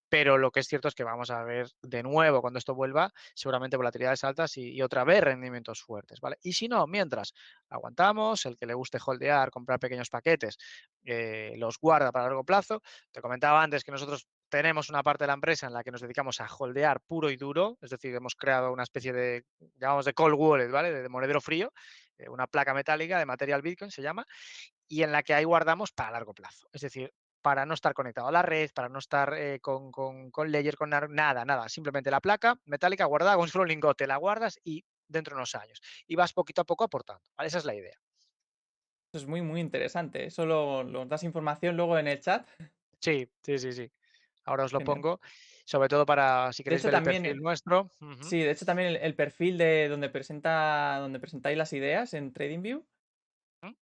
Pero lo que es cierto es que vamos a ver de nuevo cuando esto vuelva, seguramente volatilidades altas y otra vez rendimientos fuertes, ¿vale? Y si no, mientras aguantamos, el que le guste holdear, comprar pequeños paquetes, los guarda para largo plazo. Te comentaba antes que nosotros tenemos una parte de la empresa en la que nos dedicamos a holdear puro y duro, es decir, hemos creado una especie de, llamamos de cold wallet, ¿vale? De monedero frío, una placa metálica de material Bitcoin se llama, y en la que ahí guardamos para largo plazo. Es decir, para no estar conectado a la red, para no estar con Ledger, nada, nada. Simplemente la placa metálica guardada como si fuera un lingote, la guardas y dentro de unos años. Y vas poquito a poco aportando, ¿vale? Esa es la idea. Eso es muy, muy interesante. ¿Eso lo das información luego en el chat? Sí, sí, sí, sí. Ahora os lo Genial. pongo, sobre todo para si De queréis hecho, ver el también, perfil nuestro. Ujú, sí, de hecho también el perfil de donde presentáis las ideas en TradingView, ujú,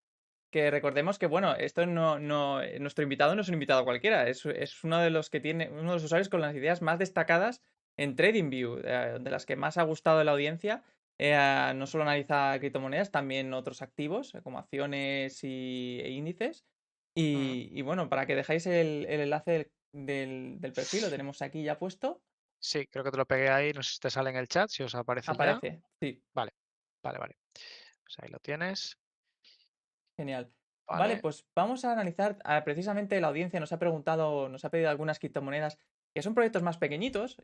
que recordemos que, bueno, esto nuestro invitado no es un invitado cualquiera, es uno de los que tiene uno de los usuarios con las ideas más destacadas en TradingView, de las que más ha gustado de la audiencia. No solo analiza criptomonedas, también otros activos, como acciones e índices. ujú. Y bueno, para que dejáis el enlace del perfil, lo tenemos aquí ya puesto. Sí, creo que te lo pegué ahí, no sé si te sale en el chat, si os aparece ya. Aparece, sí. Vale, vale, vale. Pues ahí lo tienes. Genial. Vale, Vale, pues vamos a analizar, precisamente la audiencia nos ha preguntado, nos ha pedido algunas criptomonedas que son proyectos más pequeñitos,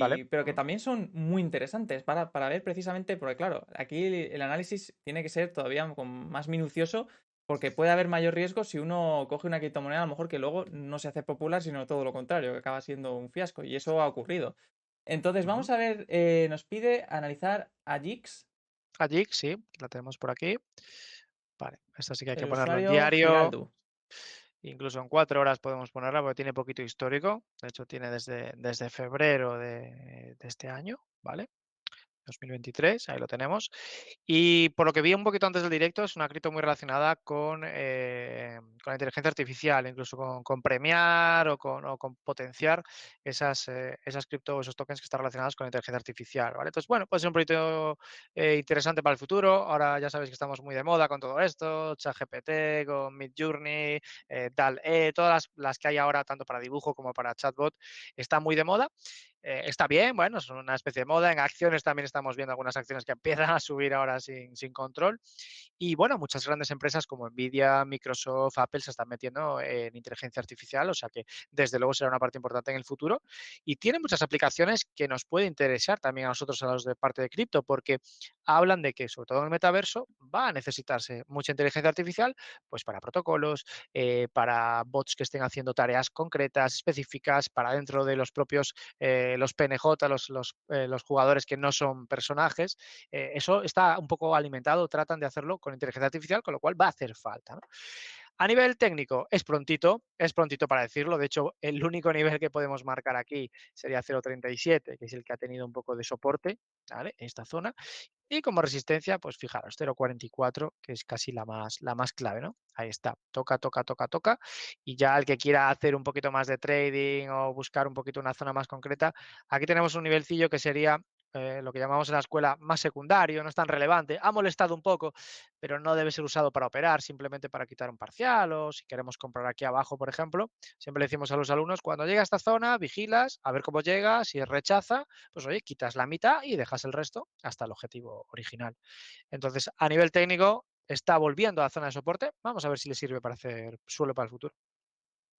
vale. pero que Ujú, también son muy interesantes para ver precisamente, porque claro, aquí el análisis tiene que ser todavía más minucioso, porque puede haber mayor riesgo si uno coge una criptomoneda a lo mejor que luego no se hace popular, sino todo lo contrario, que acaba siendo un fiasco, y eso ha ocurrido. Entonces, ujú. vamos a ver, nos pide analizar a Jix, Allí, sí, la tenemos por aquí. Vale, esta sí que hay que el ponerlo en usuario diario. Giraldo. Incluso en 4 horas podemos ponerla porque tiene poquito histórico. De hecho, tiene desde febrero de este año, ¿vale? 2023, ahí lo tenemos. Y por lo que vi un poquito antes del directo, es una cripto muy relacionada con la inteligencia artificial, incluso con premiar o con potenciar esas cripto, esos tokens que están relacionados con la inteligencia artificial, ¿vale? Entonces, bueno, puede ser un proyecto interesante para el futuro. Ahora ya sabéis que estamos muy de moda con todo esto, ChatGPT, con Midjourney, DALL-E, todas las que hay ahora, tanto para dibujo como para chatbot, están muy de moda. Está bien, bueno, es una especie de moda. En acciones también estamos viendo algunas acciones que empiezan a subir ahora sin control. Y bueno, muchas grandes empresas como Nvidia, Microsoft, Apple se están metiendo en inteligencia artificial, o sea que desde luego será una parte importante en el futuro. Y tiene muchas aplicaciones que nos puede interesar también a nosotros, a los de parte de cripto, porque hablan de que, sobre todo en el metaverso, va a necesitarse mucha inteligencia artificial, pues para protocolos, para bots que estén haciendo tareas concretas, específicas, para dentro de los propios los PNJ, los jugadores que no son personajes, eso está un poco alimentado, tratan de hacerlo con inteligencia artificial, con lo cual va a hacer falta, ¿no? A nivel técnico es prontito para decirlo, de hecho el único nivel que podemos marcar aquí sería 0,37, que es el que ha tenido un poco de soporte, ¿vale? Esta zona. Y como resistencia, pues fijaros, 0,44, que es casi la más clave, ¿no? Ahí está, toca, toca, toca, toca. Y ya el que quiera hacer un poquito más de trading o buscar un poquito una zona más concreta, aquí tenemos un nivelcillo que sería lo que llamamos en la escuela más secundario, no es tan relevante, ha molestado un poco, pero no debe ser usado para operar, simplemente para quitar un parcial o si queremos comprar aquí abajo, por ejemplo. Siempre le decimos a los alumnos, cuando llega a esta zona, vigilas, a ver cómo llega, si rechaza, pues oye, quitas la mitad y dejas el resto hasta el objetivo original. Entonces, a nivel técnico, está volviendo a la zona de soporte. Vamos a ver si le sirve para hacer suelo para el futuro.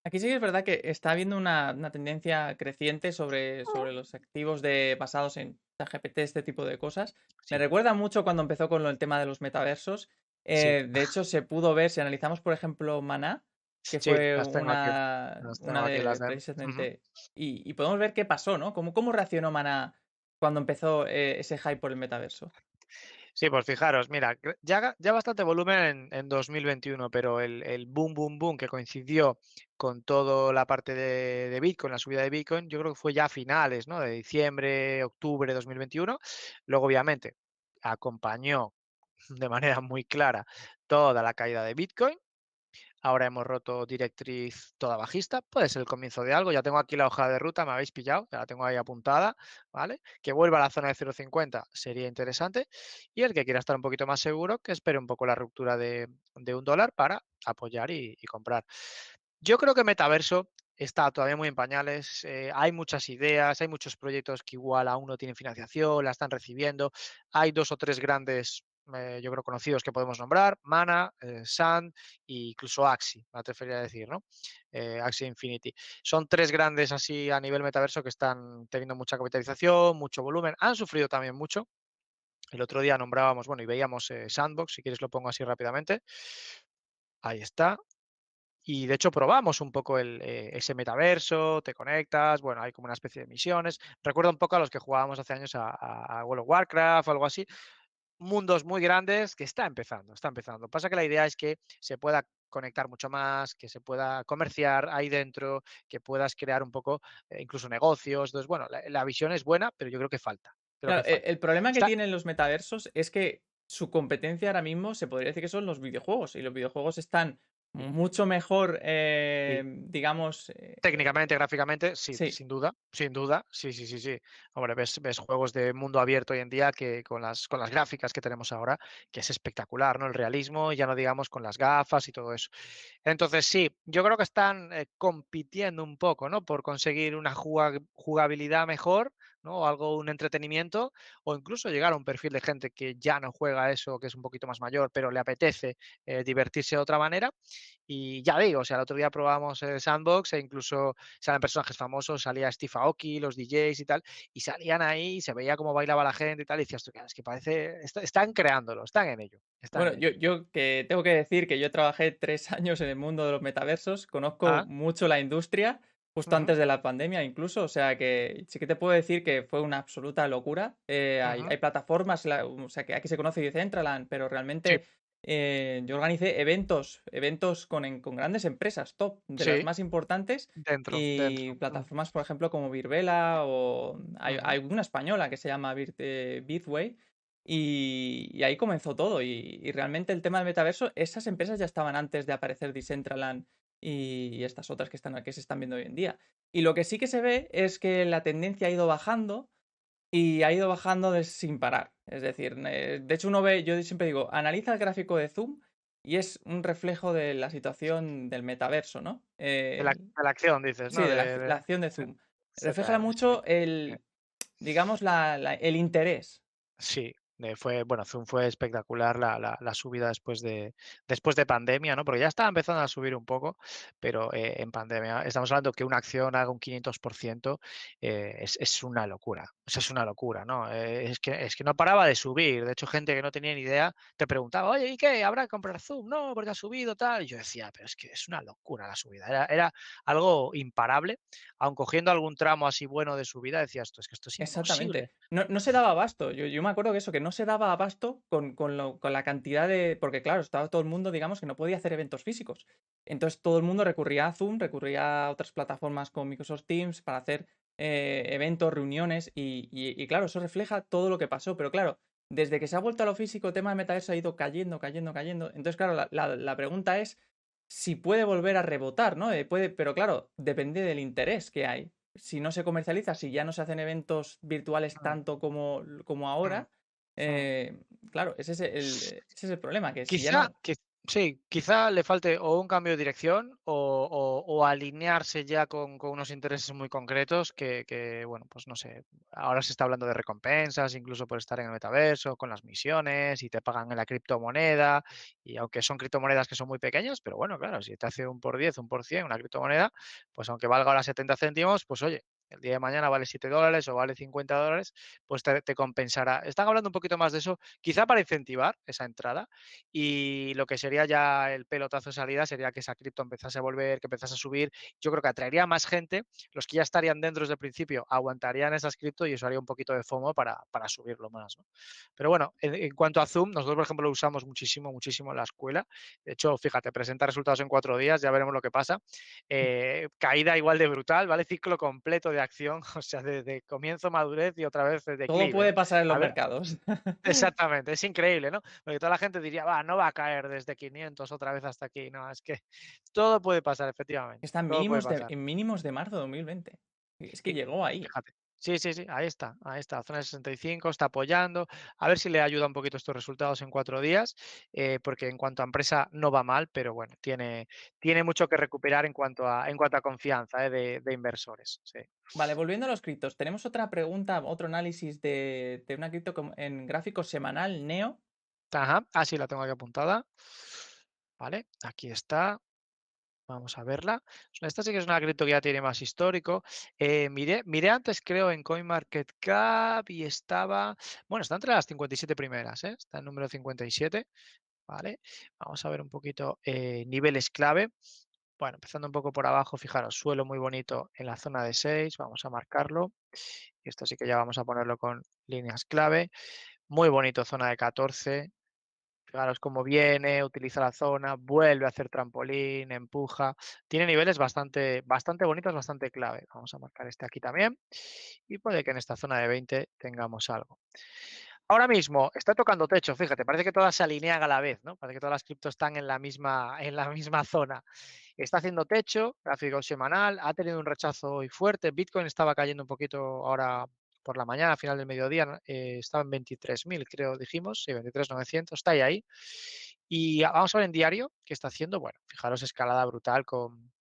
Aquí sí que es verdad que está habiendo una tendencia creciente sobre los activos basados en ChatGPT, este tipo de cosas. Me Sí, recuerda mucho cuando empezó con el tema de los metaversos. sí, De hecho, se pudo ver, si analizamos, por ejemplo, Maná, que sí, fue las tengo aquí. una, Las tengo una aquí las de de. Ujú. precisamente. Y podemos ver qué pasó, ¿no? ¿Cómo reaccionó Maná cuando empezó ese hype por el metaverso? Sí, pues fijaros, mira, ya bastante volumen en 2021, pero el boom, boom, boom que coincidió con toda la parte de Bitcoin, la subida de Bitcoin, yo creo que fue ya a finales, ¿no? De diciembre, octubre de 2021. Luego, obviamente, acompañó de manera muy clara toda la caída de Bitcoin. Ahora hemos roto directriz toda bajista, puede ser el comienzo de algo. Ya tengo aquí la hoja de ruta, me habéis pillado, ya la tengo ahí apuntada, ¿vale? Que vuelva a la zona de 0,50 sería interesante. Y el que quiera estar un poquito más seguro, que espere un poco la ruptura de $1 para apoyar y comprar. Yo creo que Metaverso está todavía muy en pañales, hay muchas ideas, hay muchos proyectos que igual aún no tienen financiación, la están recibiendo. Hay dos o tres grandes, yo creo, conocidos que podemos nombrar, Mana, Sand e incluso Axie, me atrevería a decir, ¿no? Axie Infinity. Son tres grandes así a nivel metaverso que están teniendo mucha capitalización, mucho volumen, han sufrido también mucho. El otro día nombrábamos, bueno, y veíamos Sandbox, si quieres lo pongo así rápidamente. Ahí está. Y de hecho probamos un poco ese metaverso, te conectas, bueno, hay como una especie de misiones. Recuerda un poco a los que jugábamos hace años a World of Warcraft o algo así. mundos muy grandes que está empezando, está empezando. Pasa que la idea es que se pueda conectar mucho más, que se pueda comerciar ahí dentro, que puedas crear un poco, incluso negocios. Entonces, bueno, la visión es buena, pero yo creo que falta, creo que Claro, falta. el problema que Está tienen los metaversos es que su competencia ahora mismo se podría decir que son los videojuegos, y los videojuegos están sí, mucho mejor, sí. digamos, Técnicamente, gráficamente, sí, sí. sin duda, sí, sí, sí, sí. Hombre, ves juegos de mundo abierto hoy en día que con las gráficas que tenemos ahora, que es espectacular, ¿no? El realismo, ya no digamos con las gafas y todo eso. Entonces, sí, yo creo que están, compitiendo un poco, ¿no? Por conseguir una jugabilidad mejor, ¿no? Algo, un entretenimiento, o incluso llegar a un perfil de gente que ya no juega eso, que es un poquito más mayor, pero le apetece, divertirse de otra manera. Y ya digo, o sea, el otro día probamos el Sandbox e incluso salen personajes famosos, salía Steve Aoki, los DJs y tal, y salían ahí, y se veía cómo bailaba la gente y tal, y decías tú: Es que parece, están creándolo, están en ello, están Bueno, en ello". yo que tengo que decir que yo trabajé 3 años en el mundo de los metaversos, conozco Ah, mucho la industria, justo ujú, antes de la pandemia incluso, o sea que sí que te puedo decir que fue una absoluta locura. Hay ujú, plataformas, o sea, que aquí se conoce Decentraland, pero sí, realmente, yo organicé eventos con grandes empresas top, de las sí, más importantes, y dentro. plataformas, por ejemplo, como Virbela, o Ujú, hay una española que se llama Bizway, y ahí comenzó todo. Y realmente el tema del metaverso, esas empresas ya estaban antes de aparecer Decentraland y estas otras que se están viendo hoy en día. Y lo que sí que se ve es que la tendencia ha ido bajando, y ha ido bajando sin parar. Es decir, de hecho uno ve, yo siempre digo, analiza el gráfico de Zoom y es un reflejo de la situación del metaverso, ¿no? de la acción dices, Sí, ¿no? de De la acción de sí, Zoom. Refleja exactamente, sí, mucho sí. digamos, el interés. Sí, bueno, Zoom fue espectacular la subida después de pandemia, ¿no? Porque ya estaba empezando a subir un poco, pero, en pandemia estamos hablando que una acción haga un 500%, es una locura. O sea, es una locura, ¿no? Es que no paraba de subir. De hecho, gente que no tenía ni idea te preguntaba: "Oye, ¿y qué? ¿Habrá que comprar Zoom?". "No, porque ha subido, tal". Y yo decía: "Pero es que es una locura la subida". Era algo imparable, aun cogiendo algún tramo así bueno de subida, decías tú: "Es que esto es Exactamente. imposible". No se daba abasto. Yo me acuerdo que eso, que no se daba abasto con la cantidad de, porque claro, estaba todo el mundo, digamos, que no podía hacer eventos físicos. Entonces todo el mundo recurría a Zoom, recurría a otras plataformas como Microsoft Teams para hacer, eventos, reuniones, y claro, eso refleja todo lo que pasó. Pero claro, desde que se ha vuelto a lo físico, el tema de metaverso ha ido cayendo, cayendo, cayendo. Entonces, claro, la pregunta es si puede volver a rebotar, ¿no? Pero claro, depende del interés que hay. Si no se comercializa, si ya no se hacen eventos virtuales Mm, tanto como mm, ahora, mm. claro, ese es el problema, que si ya Quizá no. que sí, quizá le falte o un cambio de dirección o alinearse ya con unos intereses muy concretos bueno, pues no sé, ahora se está hablando de recompensas, incluso por estar en el metaverso, con las misiones, y te pagan en la criptomoneda, y aunque son criptomonedas que son muy pequeñas, pero bueno, claro, si te hace un por 10, un por 100 una criptomoneda, pues aunque valga ahora 70 céntimos, pues oye, el día de mañana vale $7 o vale $50, pues te compensará. Están hablando un poquito más de eso, quizá para incentivar esa entrada, y lo que sería ya el pelotazo de salida sería que esa cripto empezase a volver, que empezase a subir. Yo creo que atraería a más gente. Los que ya estarían dentro desde el principio aguantarían esas cripto y eso haría un poquito de FOMO para subirlo más, ¿no? Pero bueno, en cuanto a Zoom, nosotros, por ejemplo, lo usamos muchísimo, muchísimo en la escuela. De hecho, fíjate, presenta resultados en 4 días, ya veremos lo que pasa. Caída igual de brutal, ¿vale? Ciclo completo de acción, o sea, de comienzo madurez y otra vez de Todo declive, puede ¿no? pasar en los A ver, mercados. exactamente, es increíble, ¿no? Porque toda la gente diría: "Va, no va a caer desde 500 otra vez hasta aquí". No, es que todo puede pasar, efectivamente, Está todo puede pasar. en mínimos de marzo de 2020. Es que Sí, llegó ahí. fíjate. Sí, sí, sí, ahí está, zona de 65, está apoyando. A ver si le ayuda un poquito estos resultados en 4 días, porque en cuanto a empresa no va mal, pero bueno, tiene mucho que recuperar en cuanto a confianza, de inversores, sí. Vale, volviendo a los criptos, tenemos otra pregunta, otro análisis de una cripto en gráfico semanal, Neo. Ajá, sí, la tengo aquí apuntada. Vale, aquí está. Vamos a verla. Esta sí que es una cripto que ya tiene más histórico. Miré antes, creo, en CoinMarketCap y bueno, está entre las 57 primeras, ¿eh? Está en número 57, ¿vale? Vamos a ver un poquito niveles clave. Bueno, empezando un poco por abajo, fijaros, suelo muy bonito en la zona de 6, vamos a marcarlo. Y esto sí que ya vamos a ponerlo con líneas clave. muy bonito, zona de 14. Fijaros cómo viene, utiliza la zona, vuelve a hacer trampolín, empuja. Tiene niveles bastante bonitos, bastante clave. Vamos a marcar este aquí también. Y puede que en esta zona de 20 tengamos algo. Ahora mismo está tocando techo, fíjate, parece que todas se alinean a la vez, ¿no? Parece que todas las criptos están en la misma zona. Está haciendo techo, gráfico semanal, ha tenido un rechazo hoy fuerte. Bitcoin estaba cayendo un poquito ahora por la mañana, a final del mediodía, ¿no? Estaba en 23.000, creo, dijimos, sí, 23.900, está ahí. Y vamos a ver en diario qué está haciendo. Bueno, fijaros, escalada brutal con,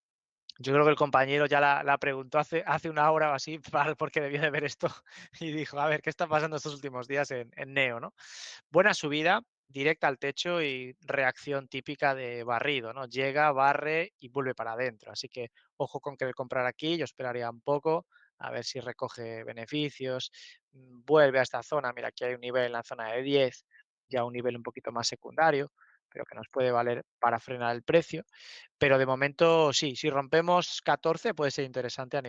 yo creo que el compañero ya la preguntó hace una hora o así, porque debió de ver esto y dijo, a ver, ¿qué está pasando estos últimos días en Neo, ¿no? Buena subida, directa al techo y reacción típica de barrido, ¿no? Llega, barre y vuelve para adentro. Así que ojo con querer comprar aquí, yo esperaría un poco, a ver si recoge beneficios, vuelve a esta zona, mira, aquí hay un nivel en la zona de 10, ya un nivel un poquito más secundario, pero que nos puede valer para frenar el precio. Pero de momento sí, si rompemos 14 puede ser interesante a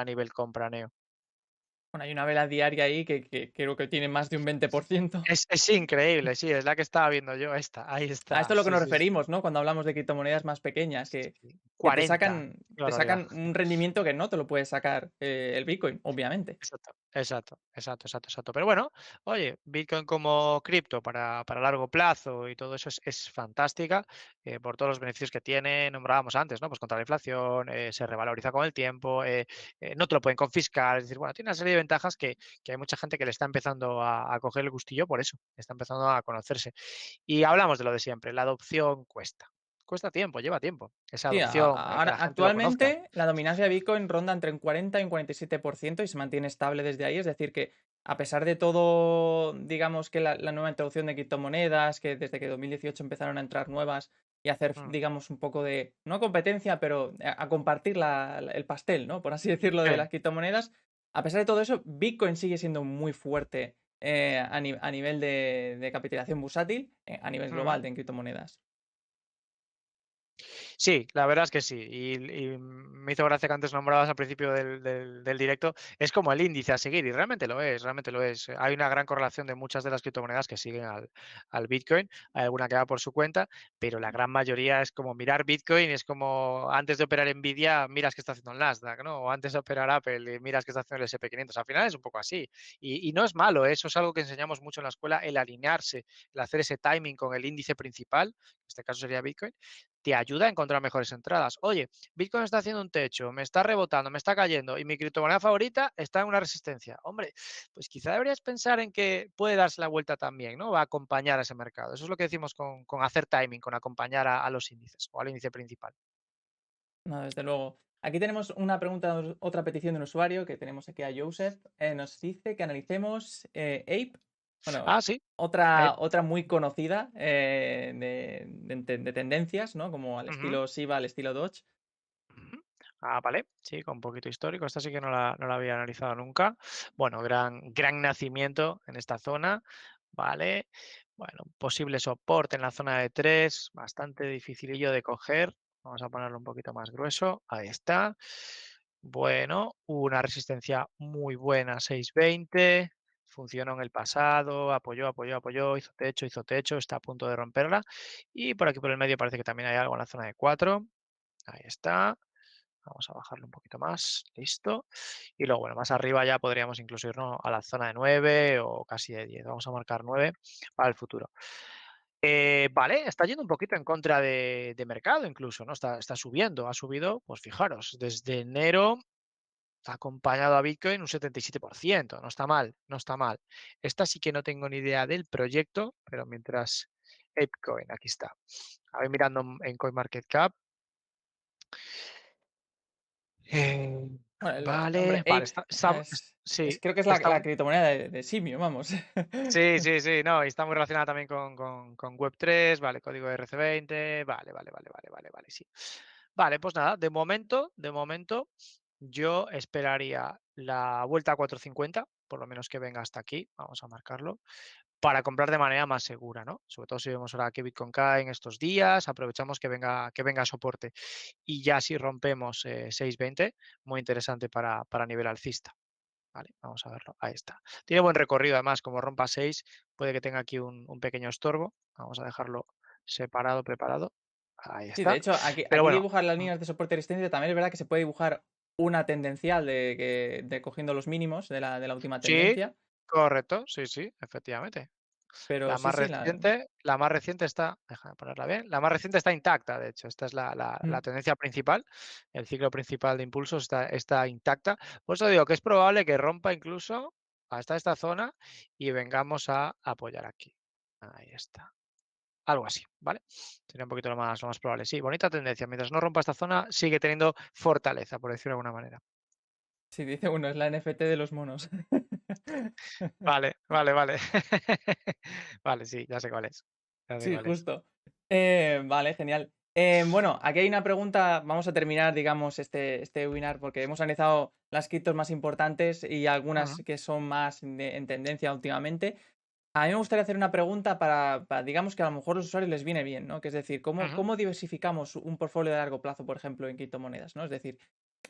nivel compra, Neo. Bueno, hay una vela diaria ahí que creo que tiene más de un 20%. Es increíble, sí, es la que estaba viendo yo, esta, ahí A esto está, es lo que sí, nos sí, sí. referimos, ¿no? Cuando hablamos de criptomonedas más pequeñas, Sí, que 40, qué te barbaridad. sacan un rendimiento que no te lo puede sacar el Bitcoin, obviamente. Exacto. Pero bueno, oye, Bitcoin como cripto para largo plazo y todo eso es fantástica por todos los beneficios que tiene. Nombrábamos antes, ¿no? Pues contra la inflación, se revaloriza con el tiempo, no te lo pueden confiscar. Es decir, bueno, tiene una serie de ventajas que hay mucha gente que le está empezando a coger el gustillo por eso, está empezando a conocerse. Y hablamos de lo de siempre, la adopción cuesta. Cuesta tiempo, lleva tiempo. Esa Sí, adopción, que ahora la gente lo conozca. actualmente la dominancia de Bitcoin ronda entre un 40 y un 47% y se mantiene estable desde ahí. Es decir, que a pesar de todo, digamos que la nueva introducción de criptomonedas, que desde que 2018 empezaron a entrar nuevas y hacer, Mm, digamos, un poco de, no competencia, pero a compartir el pastel, ¿no? Por así decirlo, de sí. las criptomonedas. A pesar de todo eso, Bitcoin sigue siendo muy fuerte a nivel de capitalización bursátil, a nivel Mm. global de criptomonedas. Sí, la verdad es que sí. Y me hizo gracia que antes nombrabas al principio del directo. Es como el índice a seguir, y realmente lo es, realmente lo es. Hay una gran correlación de muchas de las criptomonedas que siguen al Bitcoin. Hay alguna que va por su cuenta, pero la gran mayoría es como mirar Bitcoin, es como antes de operar Nvidia, miras qué está haciendo el Nasdaq, ¿no? O antes de operar Apple, y miras qué está haciendo el SP 500. Al final es un poco así. Y no es malo, ¿eh? Eso es algo que enseñamos mucho en la escuela, el alinearse, el hacer ese timing con el índice principal, en este caso sería Bitcoin, te ayuda a encontrar mejores entradas. Oye, Bitcoin está haciendo un techo, me está rebotando, me está cayendo y mi criptomoneda favorita está en una resistencia. Hombre, pues quizá deberías pensar en que puede darse la vuelta también, ¿no? Va a acompañar a ese mercado. Eso es lo que decimos con hacer timing, con acompañar a los índices o al índice principal. No, desde luego. Aquí tenemos una pregunta, otra petición de un usuario que tenemos aquí a Joseph. Nos dice que analicemos Ape. Bueno, Ah, sí. eh, otra muy conocida de tendencias, ¿no? Como al ujú, estilo Shiba, al estilo Doge. ujú. Ah, vale, sí, con un poquito histórico. Esta sí que no la había analizado nunca. Bueno, gran nacimiento en esta zona. Vale. Bueno, posible soporte en la zona de 3, bastante dificilillo de coger. Vamos a ponerlo un poquito más grueso. Ahí está. Bueno, una resistencia muy buena, 620. Funcionó en el pasado, apoyó, hizo techo, está a punto de romperla. Y por aquí por el medio parece que también hay algo en la zona de 4. Ahí está. Vamos a bajarlo un poquito más. Listo. Y luego, bueno, más arriba ya podríamos incluso irnos a la zona de 9 o casi de 10. Vamos a marcar 9 para el futuro. Vale, está yendo un poquito en contra de mercado incluso, ¿no? Está subiendo, ha subido, pues fijaros, desde enero ha acompañado a Bitcoin un 77%. No está mal, no está mal. Esta sí que no tengo ni idea del proyecto, pero mientras Bitcoin, aquí está. A ver, mirando en CoinMarketCap. Eh, Bueno, hombre, vale, Ape sí, creo que es está la criptomoneda de simio, vamos. sí, no, y está muy relacionada también con Web3, vale, código RC20, vale, sí. Vale, pues nada, de momento, yo esperaría la vuelta a 450, por lo menos que venga hasta aquí, vamos a marcarlo, para comprar de manera más segura, ¿no? Sobre todo si vemos ahora que Bitcoin cae en estos días, aprovechamos que venga soporte. Y ya si rompemos 620, muy interesante para nivel alcista. Vale, vamos a verlo. Ahí está. Tiene buen recorrido, además, como rompa 6, puede que tenga aquí un pequeño estorbo. Vamos a dejarlo separado, preparado. Ahí Sí, de está. hecho, aquí, Pero aquí bueno, dibujar las mm, líneas de soporte y resistencia también es verdad que se puede dibujar una tendencial de cogiendo los mínimos de la última sí, tendencia, correcto, sí, sí, efectivamente. pero sí, sí, La más reciente está, déjame ponerla bien, la más reciente está intacta, de hecho, esta es la mm, tendencia principal, el ciclo principal de impulsos está intacta. Por eso digo que es probable que rompa incluso hasta esta zona y vengamos a apoyar aquí. Ahí está. Algo así, ¿vale? Sería un poquito lo más probable. Sí, bonita tendencia. Mientras no rompa esta zona, sigue teniendo fortaleza, por decirlo de alguna manera. sí, dice uno, es la NFT de los monos. Vale, vale, vale. Vale, sí, ya sé cuál es. Ya sé Sí, cuál es. justo. Vale, genial. Bueno, aquí hay una pregunta. Vamos a terminar, digamos, este webinar porque hemos analizado las criptos más importantes y algunas Ujú, que son más en tendencia últimamente. A mí me gustaría hacer una pregunta para, digamos, que a lo mejor a los usuarios les viene bien, ¿no? Que es decir, ¿cómo, ujú, cómo diversificamos un portfolio de largo plazo, por ejemplo, en criptomonedas, ¿no? Es decir,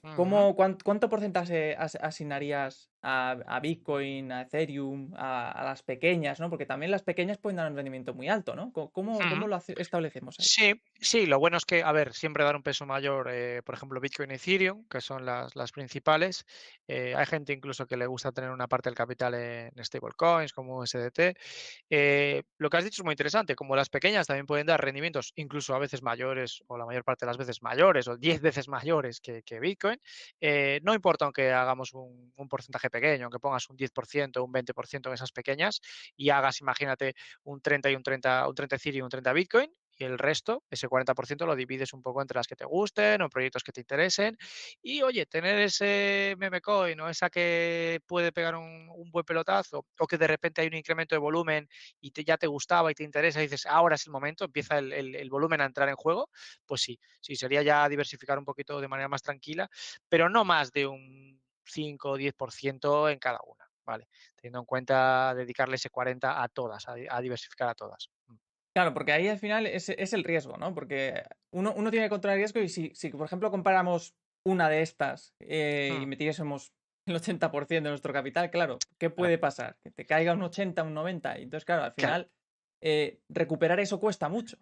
ujú. ¿cuánto porcentaje asignarías a Bitcoin, a Ethereum, a las pequeñas, ¿no? Porque también las pequeñas pueden dar un rendimiento muy alto, ¿no? ¿Cómo Ujú. lo establecemos ahí? Sí, sí, lo bueno es que, a ver, siempre dar un peso mayor, por ejemplo, Bitcoin y Ethereum, que son las principales. Hay gente incluso que le gusta tener una parte del capital en stablecoins como USDT. Lo que has dicho es muy interesante, como las pequeñas también pueden dar rendimientos incluso a veces mayores o la mayor parte de las veces mayores o 10 veces mayores que Bitcoin. No importa aunque hagamos un porcentaje pequeño, aunque pongas un 10%, un 20% en esas pequeñas y hagas, imagínate, un 30 y un 30 Ethereum y un 30 Bitcoin, y el resto, ese 40%, lo divides un poco entre las que te gusten o proyectos que te interesen. Y oye, tener ese meme coin o esa que puede pegar un buen pelotazo o que de repente hay un incremento de volumen y ya te gustaba y te interesa y dices, ahora es el momento, empieza el volumen a entrar en juego, pues sí, sí, sería ya diversificar un poquito de manera más tranquila, pero no más de un 5 o 10% en cada una, ¿vale? Teniendo en cuenta dedicarle ese 40 a todas, a diversificar a todas. Claro, porque ahí al final es el riesgo, ¿no? Porque uno tiene que controlar el riesgo y si, por ejemplo, comparamos una de estas y Mm, metiésemos el 80% de nuestro capital, claro, ¿qué claro, puede pasar? Que te caiga un 80, un 90. Y entonces, claro, al claro. final recuperar eso cuesta mucho.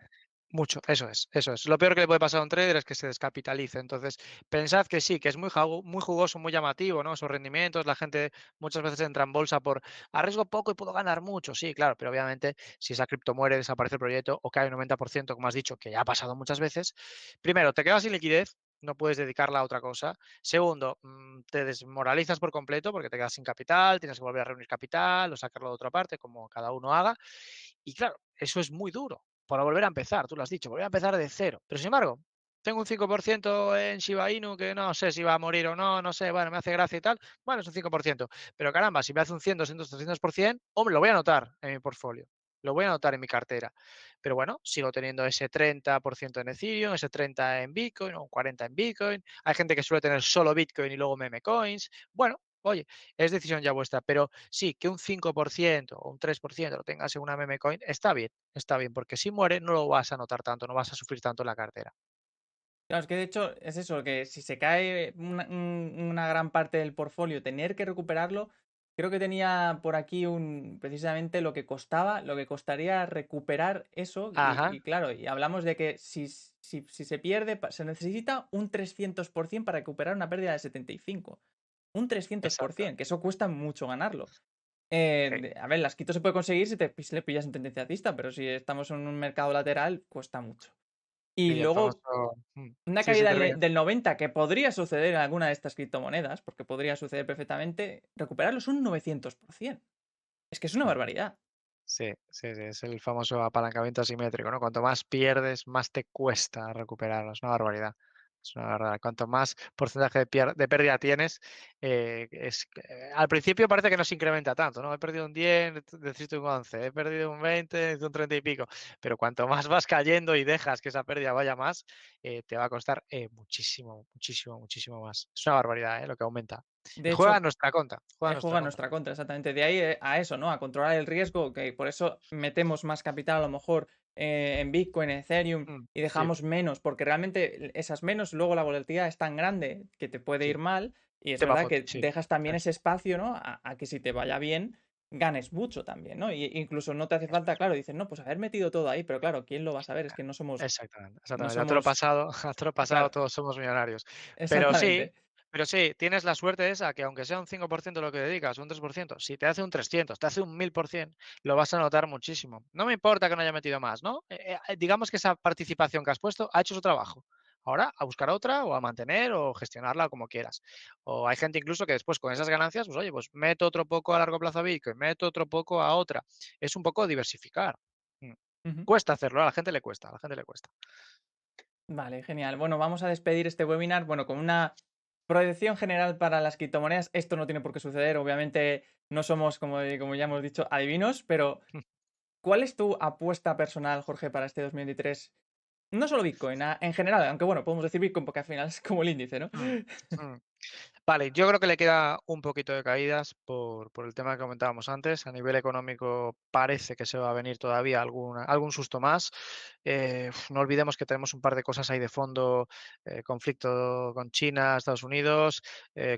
Mucho, eso es, eso es. Lo peor que le puede pasar a un trader es que se descapitalice. Entonces, pensad que sí, que es muy jugoso, muy llamativo, ¿no? Esos rendimientos, la gente muchas veces entra en bolsa por arriesgo poco y puedo ganar mucho, sí, claro, pero obviamente si esa cripto muere, desaparece el proyecto o cae un 90%, como has dicho, que ya ha pasado muchas veces, primero, te quedas sin liquidez, no puedes dedicarla a otra cosa. Segundo, te desmoralizas por completo porque te quedas sin capital, tienes que volver a reunir capital o sacarlo de otra parte, como cada uno haga. Y claro, eso es muy duro para volver a empezar, tú lo has dicho, volver a empezar de cero. Pero sin embargo, tengo un 5% en Shiba Inu que no sé si va a morir o no, no sé, bueno, me hace gracia y tal. Bueno, es un 5%. Pero caramba, si me hace un 100, 200, 300%, hombre, lo voy a anotar en mi portfolio. Lo voy a anotar en mi cartera. Pero bueno, sigo teniendo ese 30% en Ethereum, ese 30% en Bitcoin o un 40% en Bitcoin. Hay gente que suele tener solo Bitcoin y luego meme coins. Bueno, oye, es decisión ya vuestra, pero sí, que un 5% o un 3% lo tengas en una meme coin, está bien, porque si muere no lo vas a notar tanto, no vas a sufrir tanto en la cartera. Claro, es que de hecho es eso, que si se cae una gran parte del portfolio, tener que recuperarlo, creo que tenía por aquí precisamente lo que costaría recuperar eso, y Ajá, claro, y hablamos de que si se pierde, se necesita un 300% para recuperar una pérdida de 75. Un exacto. 300%, que eso cuesta mucho ganarlo. Sí, A ver, las quito se puede conseguir si le pillas en tendencia alcista, pero si estamos en un mercado lateral, cuesta mucho. Y sí, el famoso. luego una Sí, sí, caída termina. del 90, que podría suceder en alguna de estas criptomonedas, porque podría suceder perfectamente, recuperarlo es un 900%. Es que es una Mm. barbaridad. Sí, sí, sí, es el famoso apalancamiento asimétrico, ¿no? Cuanto más pierdes, más te cuesta recuperarlo. Es una barbaridad. Es una barbaridad. Cuanto más porcentaje de pérdida tienes, al principio parece que no se incrementa tanto, ¿no? He perdido un 10, necesito un 11, he perdido un 20, necesito un 30 y pico. Pero cuanto más vas cayendo y dejas que esa pérdida vaya más, te va a costar muchísimo, muchísimo, muchísimo más. Es una barbaridad, Lo que aumenta. Y De juega a hecho, nuestra contra, juega a juega nuestra en contra. nuestra contra, exactamente. De ahí a eso, ¿no? A controlar el riesgo, que por eso metemos más capital a lo mejor en Bitcoin, en Ethereum, y Sí, dejamos menos, porque realmente esas menos, luego la volatilidad es tan grande que te puede sí. ir mal. Y es Te va verdad que sí. dejas también ese espacio, ¿no? A que si te vaya bien, ganes mucho también, ¿no? Y incluso no te hace Eso falta, es. claro, dices, no, pues haber metido todo ahí, pero claro, ¿quién lo va a saber? Es que Exactamente, no exactamente. A toro somos, pasado, a toro pasado claro, todos somos millonarios. Pero sí, exactamente. pero sí, tienes la suerte esa que aunque sea un 5% lo que dedicas, un 3%, si te hace un 300, te hace un 1000%, lo vas a notar muchísimo. No me importa que no haya metido más, ¿no? Digamos que esa participación que has puesto ha hecho su trabajo. Ahora a buscar otra o a mantener o gestionarla como quieras. O hay gente incluso que después con esas ganancias, pues oye, pues meto otro poco a largo plazo a Bitcoin, meto otro poco a otra. Es un poco diversificar. Mm. Ujú. Cuesta hacerlo, a la gente le cuesta, a la gente le cuesta. Vale, genial. Bueno, vamos a despedir este webinar, bueno, con una proyección general para las criptomonedas. Esto no tiene por qué suceder, obviamente no somos, como ya hemos dicho, adivinos, pero ¿cuál es tu apuesta personal, Jorge, para este 2023? No solo Bitcoin, en general, aunque bueno, podemos decir Bitcoin porque al final es como el índice, ¿no? Mm, mm. Vale, yo creo que le queda un poquito de caídas por el tema que comentábamos antes. A nivel económico parece que se va a venir todavía algún susto más. No olvidemos que tenemos un par de cosas ahí de fondo, conflicto con China, Estados Unidos,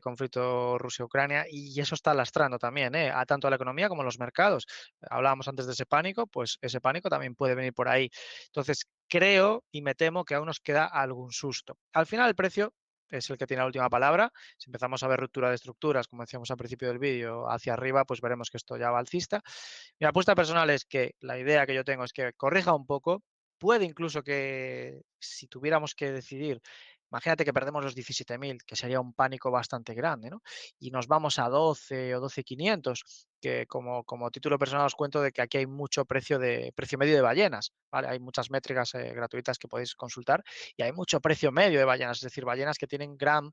conflicto Rusia-Ucrania, y eso está lastrando también, a tanto a la economía como a los mercados. Hablábamos antes de ese pánico, pues ese pánico también puede venir por ahí. Entonces, creo y me temo que aún nos queda algún susto. Al final, el precio es el que tiene la última palabra. Si empezamos a ver ruptura de estructuras, como decíamos al principio del vídeo, hacia arriba, pues veremos que esto ya va alcista. Mi apuesta personal es que la idea que yo tengo es que corrija un poco. Puede incluso que si tuviéramos que decidir, imagínate que perdemos los 17.000, que sería un pánico bastante grande, ¿no? Y nos vamos a 12 o 12.500, que como título personal os cuento de que aquí hay mucho precio medio de ballenas, ¿vale? Hay muchas métricas gratuitas que podéis consultar y hay mucho precio medio de ballenas, es decir, ballenas que tienen gran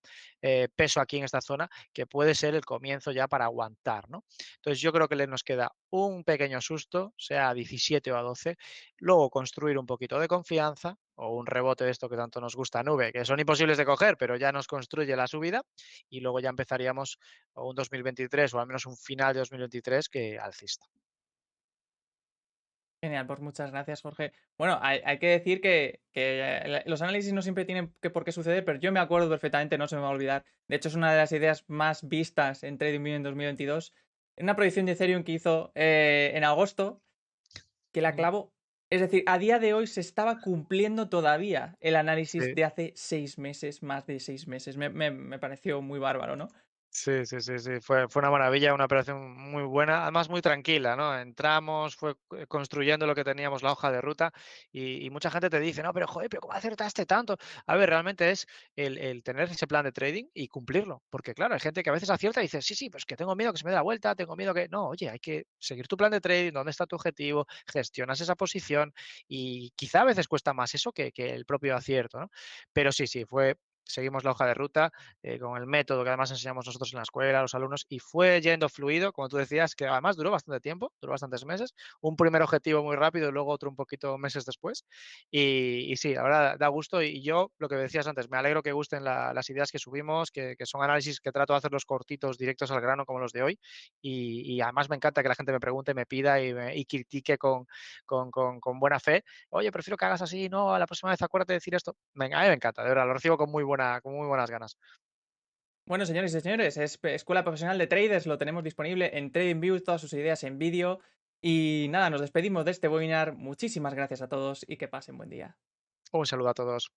peso aquí en esta zona, que puede ser el comienzo ya para aguantar, ¿no? Entonces yo creo que nos queda un pequeño susto, sea a 17 o a 12, luego construir un poquito de confianza o un rebote de esto que tanto nos gusta nube, que son imposibles de coger, pero ya nos construye la subida y luego ya empezaríamos un 2023 o al menos un final de 2023 que alcista. Genial, pues muchas gracias, Jorge. Bueno, hay que decir que los análisis no siempre tienen por qué suceder, pero yo me acuerdo perfectamente, no se me va a olvidar. De hecho, es una de las ideas más vistas en TradingView en 2022. En una proyección de Ethereum que hizo en agosto, que la Mm, clavó. Es decir, a día de hoy se estaba cumpliendo todavía el análisis sí. de hace 6 meses, más de 6 meses. Me pareció muy bárbaro, ¿no? Sí, sí, sí, sí, fue una maravilla, una operación muy buena, además muy tranquila, ¿no? Entramos, fue construyendo lo que teníamos, la hoja de ruta, y mucha gente te dice, no, pero joder, pero ¿cómo acertaste tanto? A ver, realmente es el tener ese plan de trading y cumplirlo, porque claro, hay gente que a veces acierta y dice, sí, sí, pues que tengo miedo que se me dé la vuelta, tengo miedo que... No, oye, hay que seguir tu plan de trading, dónde está tu objetivo, gestionas esa posición, y quizá a veces cuesta más eso que el propio acierto, ¿no? Pero sí, sí, seguimos la hoja de ruta con el método que además enseñamos nosotros en la escuela, los alumnos, y fue yendo fluido, como tú decías, que además duró bastante tiempo, duró bastantes meses, un primer objetivo muy rápido y luego otro un poquito meses después. Y sí, ahora da gusto y yo, lo que decías antes, me alegro que gusten las ideas que subimos, que son análisis que trato de hacerlos cortitos, directos al grano, como los de hoy, y además me encanta que la gente me pregunte, me pida y critique con buena fe. Oye, prefiero que hagas así, no, a la próxima vez acuérdate de decir esto. Venga, a mí me encanta, de verdad, lo recibo con muy buenas ganas. Bueno, señores y señores, Escuela Profesional de Traders lo tenemos disponible en TradingView, todas sus ideas en vídeo. Y nada, nos despedimos de este webinar. Muchísimas gracias a todos y que pasen buen día. Un saludo a todos.